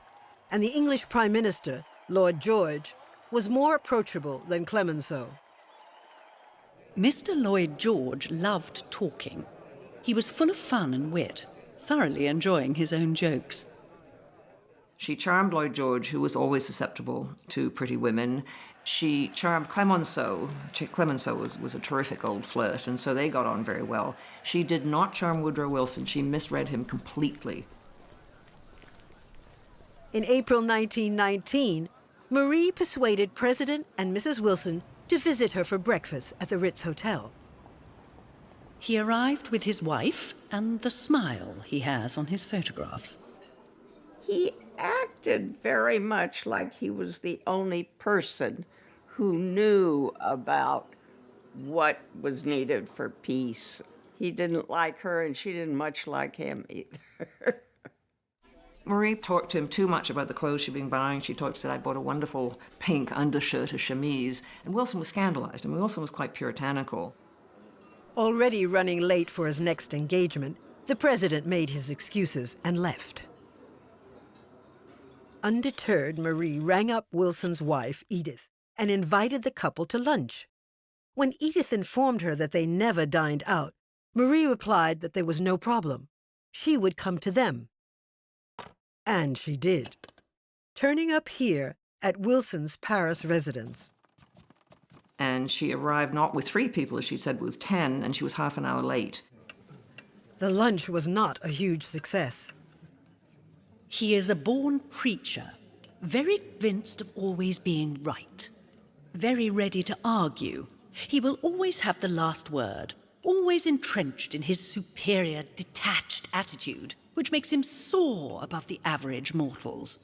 and the English Prime Minister, Lord George, was more approachable than Clemenceau. Mr. Lloyd George loved talking. He was full of fun and wit, thoroughly enjoying his own jokes. She charmed Lloyd George, who was always susceptible to pretty women. She charmed Clemenceau. Clemenceau was a terrific old flirt, and so they got on very well. She did not charm Woodrow Wilson. She misread him completely. In April 1919, Marie persuaded President and Mrs. Wilson to visit her for breakfast at the Ritz Hotel. He arrived with his wife and the smile he has on his photographs. He acted very much like he was the only person who knew about what was needed for peace. He didn't like her, and she didn't much like him either. Marie talked to him too much about the clothes she'd been buying. She said, I bought a wonderful pink undershirt, a chemise. And Wilson was scandalized. I mean, Wilson was quite puritanical. Already running late for his next engagement, the president made his excuses and left. Undeterred, Marie rang up Wilson's wife, Edith, and invited the couple to lunch. When Edith informed her that they never dined out, Marie replied that there was no problem. She would come to them. And she did, turning up here at Wilson's Paris residence. And she arrived not with 3 people, as she said, with 10, and she was half an hour late. The lunch was not a huge success. He is a born preacher, very convinced of always being right, very ready to argue. He will always have the last word, always entrenched in his superior, detached attitude, which makes him soar above the average mortals.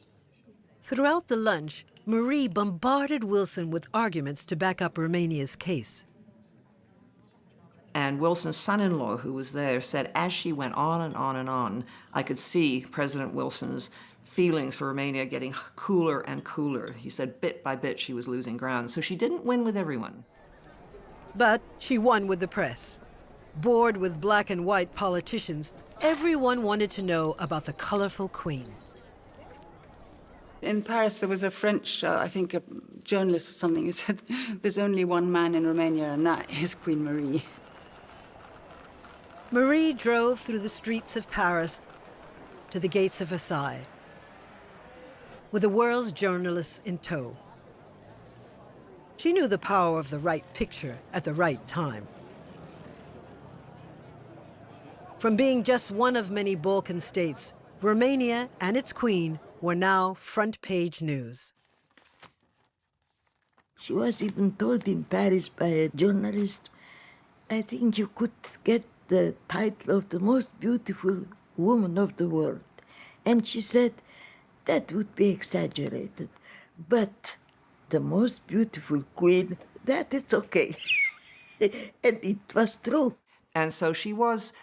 Throughout the lunch, Marie bombarded Wilson with arguments to back up Romania's case. And Wilson's son-in-law, who was there, said as she went on and on and on, I could see President Wilson's feelings for Romania getting cooler and cooler. He said bit by bit she was losing ground. So she didn't win with everyone. But she won with the press. Bored with black and white politicians, everyone wanted to know about the colorful queen. In Paris, there was a French, I think a journalist or something, who said, there's only one man in Romania, and that is Queen Marie. Marie drove through the streets of Paris to the gates of Versailles, with the world's journalists in tow. She knew the power of the right picture at the right time. From being just one of many Balkan states, Romania and its queen were now front-page news. She was even told in Paris by a journalist, I think you could get the title of the most beautiful woman of the world. And she said, that would be exaggerated. But the most beautiful queen, that is okay. And it was true. And so she was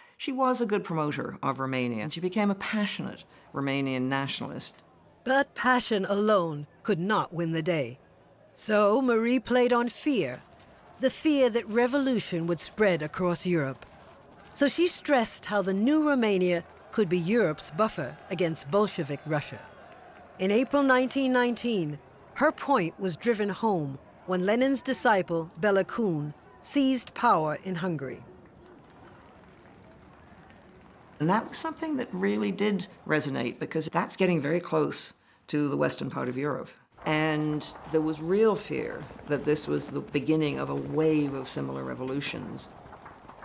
a good promoter of Romania, and she became a passionate Romanian nationalist. But passion alone could not win the day. So Marie played on fear, the fear that revolution would spread across Europe. So she stressed how the new Romania could be Europe's buffer against Bolshevik Russia. In April 1919, her point was driven home when Lenin's disciple, Bela Kun, seized power in Hungary. And that was something that really did resonate, because that's getting very close to the western part of Europe. And there was real fear that this was the beginning of a wave of similar revolutions.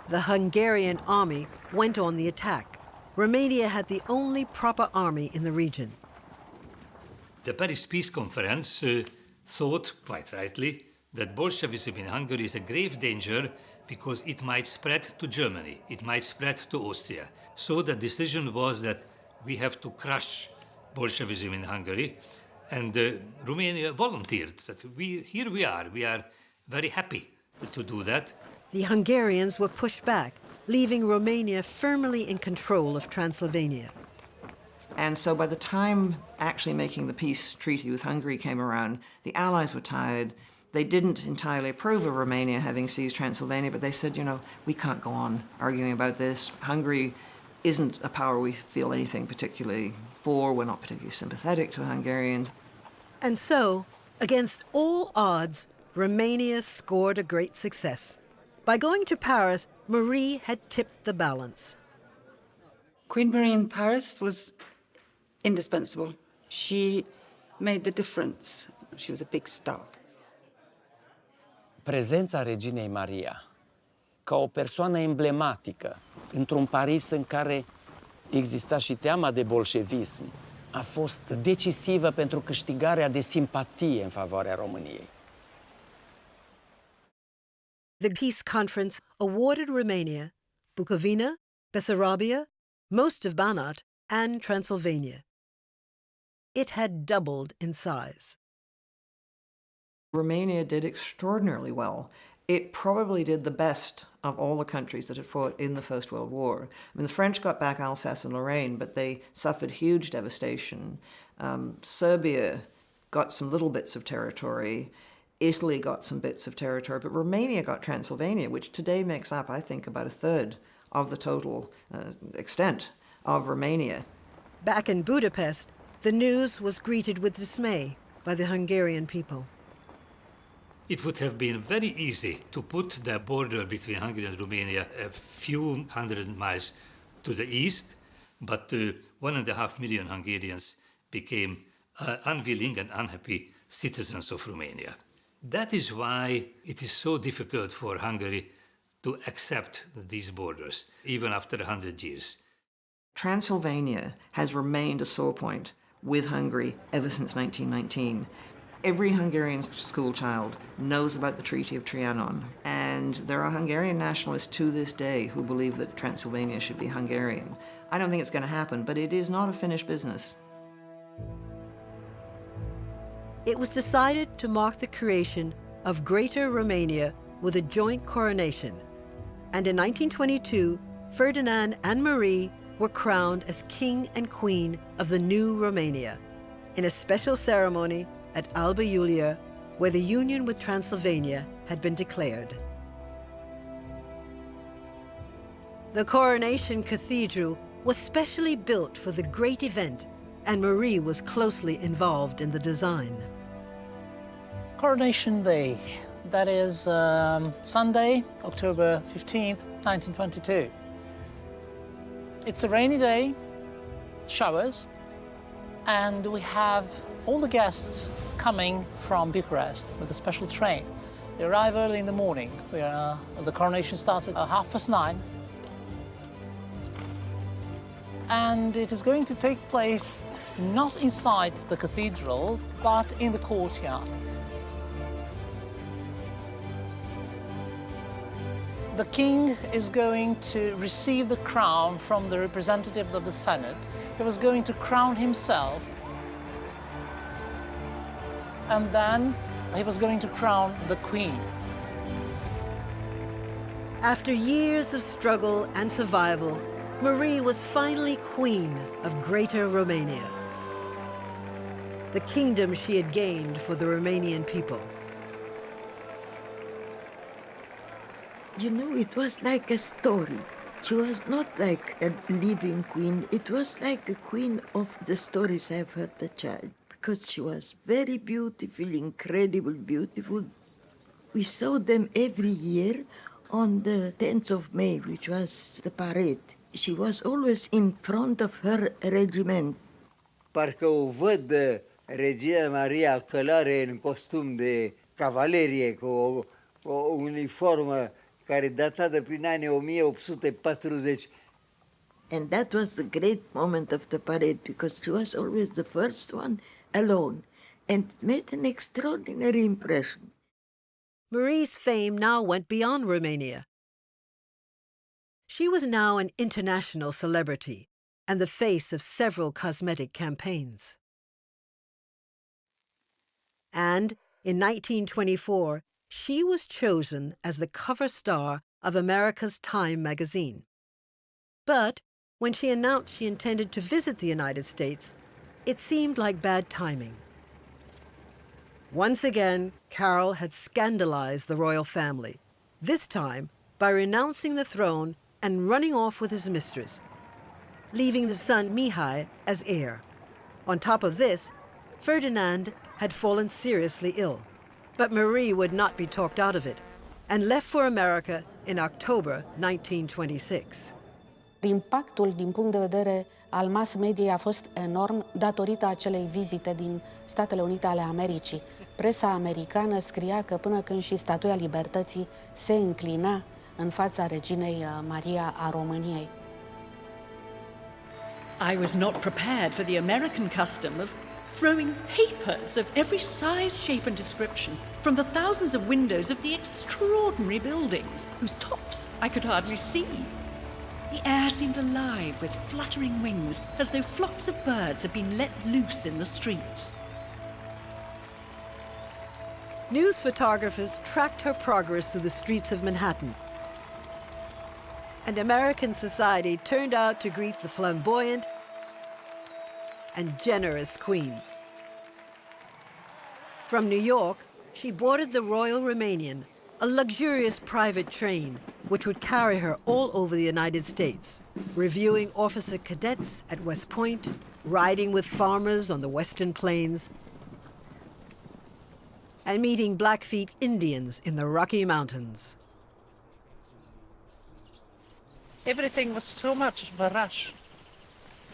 The Hungarian army went on the attack. Romania had the only proper army in the region. The Paris Peace Conference thought, quite rightly, that Bolshevism in Hungary is a grave danger because it might spread to Germany, it might spread to Austria. So the decision was that we have to crush Bolshevism in Hungary, and Romania volunteered that here we are very happy to do that. The Hungarians were pushed back, leaving Romania firmly in control of Transylvania. And so by the time actually making the peace treaty with Hungary came around, the Allies were tired. They didn't entirely approve of Romania having seized Transylvania, but they said, you know, we can't go on arguing about this. Hungary isn't a power we feel anything particularly for. We're not particularly sympathetic to the Hungarians. And so, against all odds, Romania scored a great success. By going to Paris, Marie had tipped the balance. Queen Marie in Paris was indispensable. She made the difference. She was a big star. Prezența reginei Maria, ca o persoană emblematică, într-un Paris în care exista și teama de bolșevism, a fost decisivă pentru câștigarea de simpatie în favoarea României. The peace conference awarded Romania, Bukovina, Bessarabia, most of Banat, and Transylvania. It had doubled in size. Romania did extraordinarily well, it probably did the best of all the countries that had fought in the First World War. I mean, the French got back Alsace and Lorraine, but they suffered huge devastation. Serbia got some little bits of territory. Italy got some bits of territory, but Romania got Transylvania, which today makes up, I think, about a third of the total extent of Romania. Back in Budapest, the news was greeted with dismay by the Hungarian people. It would have been very easy to put the border between Hungary and Romania a few hundred miles to the east, but 1.5 million Hungarians became unwilling and unhappy citizens of Romania. That is why it is so difficult for Hungary to accept these borders, even after 100 years. Transylvania has remained a sore point with Hungary ever since 1919. Every Hungarian school child knows about the Treaty of Trianon, and there are Hungarian nationalists to this day who believe that Transylvania should be Hungarian. I don't think it's going to happen, but it is not a finished business. It was decided to mark the creation of Greater Romania with a joint coronation, and in 1922, Ferdinand and Marie were crowned as King and Queen of the new Romania in a special ceremony at Alba Iulia, where the union with Transylvania had been declared. The Coronation Cathedral was specially built for the great event, and Marie was closely involved in the design. Coronation Day, that is Sunday, October 15th, 1922. It's a rainy day, showers, and we have all the guests coming from Bucharest with a special train. They arrive early in the morning. The coronation starts at 9:30. And it is going to take place not inside the cathedral, but in the courtyard. The king is going to receive the crown from the representative of the Senate. He was going to crown himself, and then he was going to crown the queen. After years of struggle and survival, Marie was finally queen of Greater Romania, the kingdom she had gained for the Romanian people. You know, it was like a story. She was not like a living queen. It was like a queen of the stories I've heard as a child, because she was very beautiful, incredibly beautiful. We saw them every year on the 10th of May, which was the parade. She was always in front of her regiment. Parcă o văd Regina Maria călare în costum de cavalerie, cu o uniformă care datată prin anii 1840. And that was the great moment of the parade, because she was always the first one alone, and it made an extraordinary impression. Marie's fame now went beyond Romania. She was now an international celebrity and the face of several cosmetic campaigns. And in 1924, she was chosen as the cover star of America's Time magazine. But when she announced she intended to visit the United States, it seemed like bad timing. Once again, Carol had scandalized the royal family, this time by renouncing the throne and running off with his mistress, leaving the son Mihai as heir. On top of this, Ferdinand had fallen seriously ill, but Marie would not be talked out of it and left for America in October 1926. Impactul din punct de vedere al mass media a fost enorm datorită acelei vizite din Statele Unite ale Americii. Presa americană scria că până când și Statuia Libertății se înclina în fața reginei Maria a României. I was not prepared for the American custom of throwing papers of every size, shape and description from the thousands of windows of the extraordinary buildings, whose tops I could hardly see. The air seemed alive with fluttering wings, as though flocks of birds had been let loose in the streets. news photographers tracked her progress through the streets of Manhattan. And American society turned out to greet the flamboyant and generous queen. From New York, she boarded the Royal Romanian, a luxurious private train which would carry her all over the United States, reviewing officer cadets at West Point, riding with farmers on the Western Plains, and meeting Blackfeet Indians in the Rocky Mountains. Everything was so much of a rush.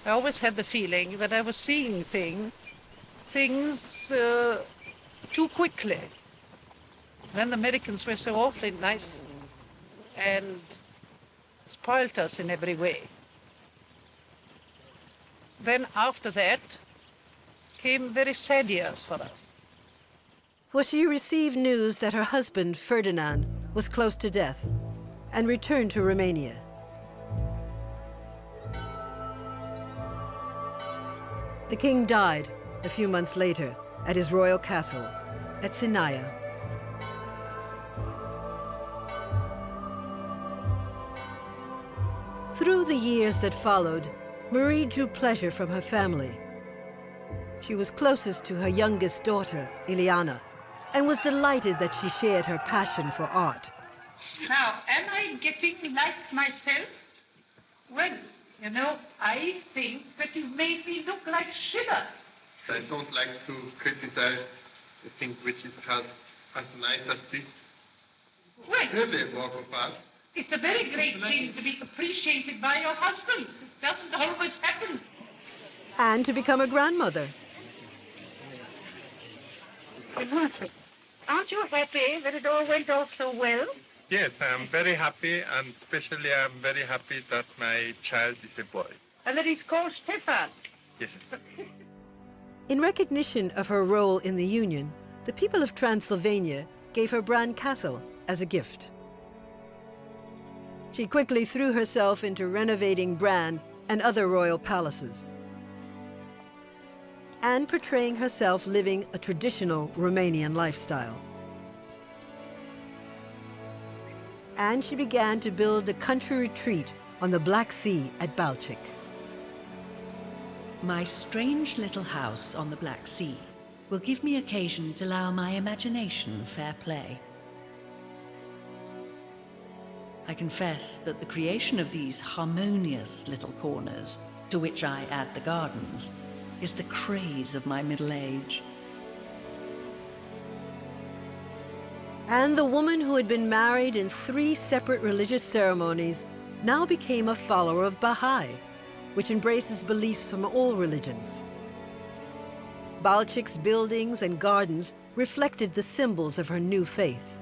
I always had the feeling that I was seeing things too quickly. Then the Americans were so awfully nice and spoilt us in every way. Then after that came very sad years for us. For she received news that her husband, Ferdinand, was close to death and returned to Romania. The king died a few months later at his royal castle at Sinaia. Through the years that followed, Marie drew pleasure from her family. She was closest to her youngest daughter, Ileana, and was delighted that she shared her passion for art. Now, am I getting like myself? Well, you know, I think that you made me look like Schiller. I don't like to criticize the things which it has as nice as this. Well, really a work of art. It's a very great thing to be appreciated by your husband. It doesn't always happen. And to become a grandmother. Aren't you happy that it all went off so well? Yes, I am very happy, and especially I am very happy that my child is a boy. And that he's called Stefan. Yes. In recognition of her role in the Union, the people of Transylvania gave her Bran Castle as a gift. She quickly threw herself into renovating Bran and other royal palaces, and portraying herself living a traditional Romanian lifestyle. And she began to build a country retreat on the Black Sea at Baltic. My strange little house on the Black Sea will give me occasion to allow my imagination fair play. I confess that the creation of these harmonious little corners, to which I add the gardens, is the craze of my middle age. And the woman who had been married in 3 separate religious ceremonies now became a follower of Baha'i, which embraces beliefs from all religions. Balchic's buildings and gardens reflected the symbols of her new faith.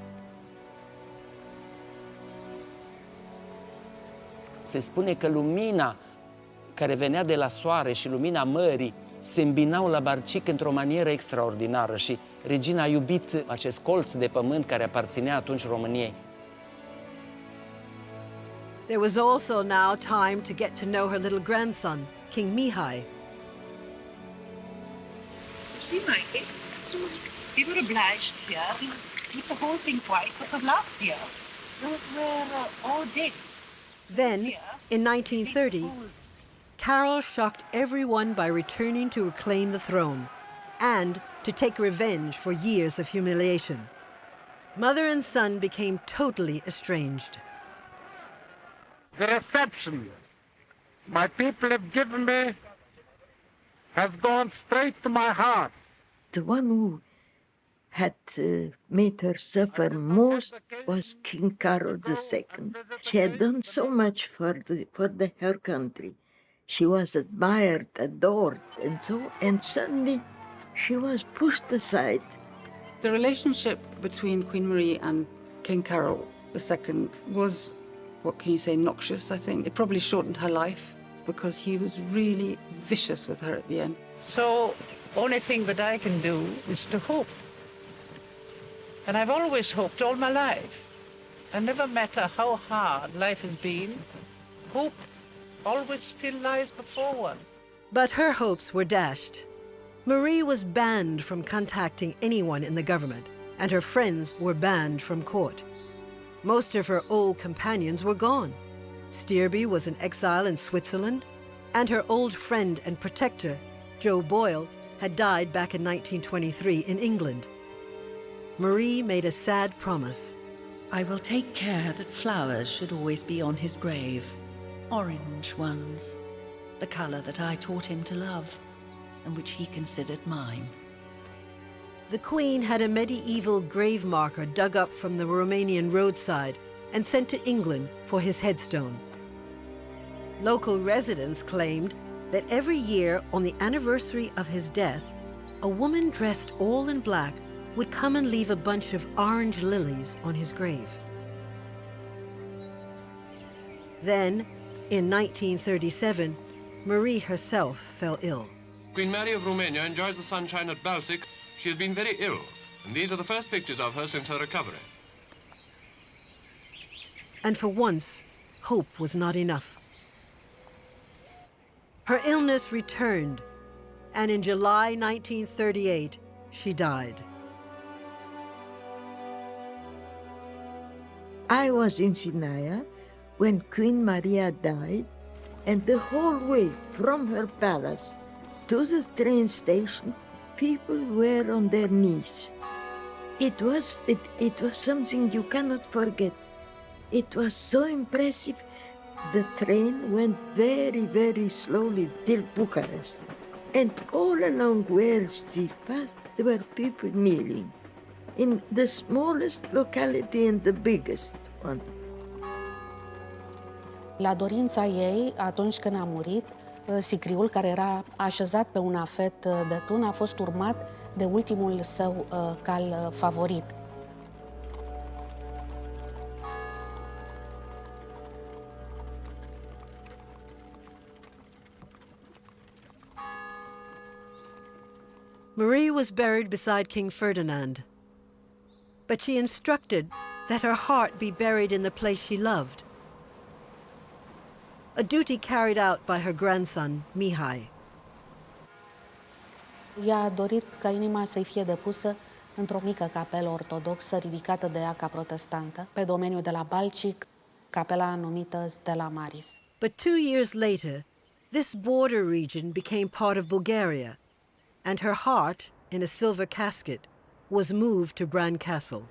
Se spune că lumina care venea de la soare și lumina mării se îmbinau la Barcic într-o manieră extraordinară și regina a iubit acest colț de pământ care aparținea atunci României. There was also now time to get to know her little grandson, King Mihai. See, Mikey, we were obliged here to keep the whole thing quiet because last year those were all dead. Then, in 1930, Carol shocked everyone by returning to reclaim the throne and to take revenge for years of humiliation. Mother and son became totally estranged. The reception my people have given me has gone straight to my heart. The one who had made her suffer most was King Carol II. She had done so much for her country. She was admired, adored, and suddenly she was pushed aside. The relationship between Queen Marie and King Carol II was, what can you say, noxious, I think. It probably shortened her life because he was really vicious with her at the end. So, only thing that I can do is to hope. And I've always hoped all my life. And never matter how hard life has been, hope always still lies before one. But her hopes were dashed. Marie was banned from contacting anyone in the government and her friends were banned from court. Most of her old companions were gone. Steerby was in exile in Switzerland, and her old friend and protector, Joe Boyle, had died back in 1923 in England. Marie made a sad promise. I will take care that flowers should always be on his grave. Orange ones, the color that I taught him to love, and which he considered mine. The Queen had a medieval grave marker dug up from the Romanian roadside and sent to England for his headstone. Local residents claimed that every year on the anniversary of his death, a woman dressed all in black would come and leave a bunch of orange lilies on his grave. Then, in 1937, Marie herself fell ill. Queen Mary of Romania enjoys the sunshine at Balsic. She has been very ill, and these are the first pictures of her since her recovery. And for once, hope was not enough. Her illness returned, and in July 1938, she died. I was in Sinaia when Queen Maria died, and the whole way from her palace to the train station, people were on their knees. It was something you cannot forget. It was so impressive. The train went very, very slowly till Bucharest. And all along where she passed, there were people kneeling. In the smallest locality and the biggest one. La dorința ei, atunci când a murit, sicriul care era așezat pe un afet de tun a fost urmat de ultimul său cal favorit. Marie was buried beside King Ferdinand, but she instructed that her heart be buried in the place she loved, a duty carried out by her grandson, Mihai. Ea a dorit ca inima să-i fie depusă într-o mică capelă ortodoxă ridicată de ea ca protestantă, pe domeniul de la Balcic, capela numită Stella Maris. But 2 years later, this border region became part of Bulgaria, and her heart, in a silver casket, was moved to Bran Castle.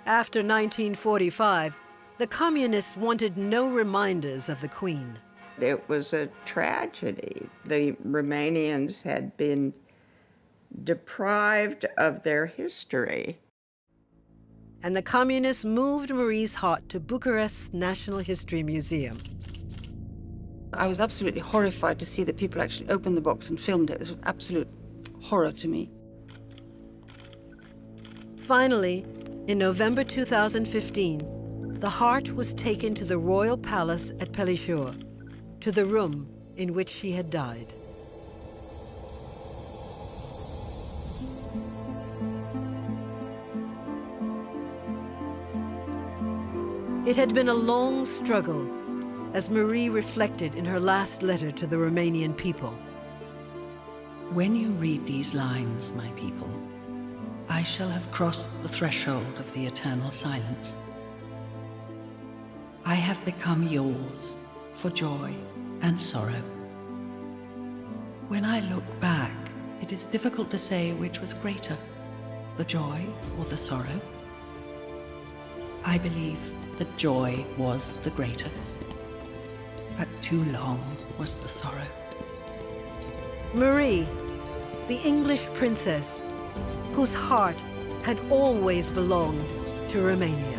After 1945, the communists wanted no reminders of the Queen. It was a tragedy. The Romanians had been deprived of their history. And the communists moved Marie's heart to Bucharest's National History Museum. I was absolutely horrified to see that people actually opened the box and filmed it. This was absolute horror to me. Finally, in November 2015, the heart was taken to the royal palace at Pelișor, to the room in which she had died. It had been a long struggle, as Marie reflected in her last letter to the Romanian people. When you read these lines, my people, I shall have crossed the threshold of the eternal silence. I have become yours for joy and sorrow. When I look back, it is difficult to say which was greater, the joy or the sorrow. I believe that joy was the greater, but too long was the sorrow. Marie, the English princess, whose heart had always belonged to Romania.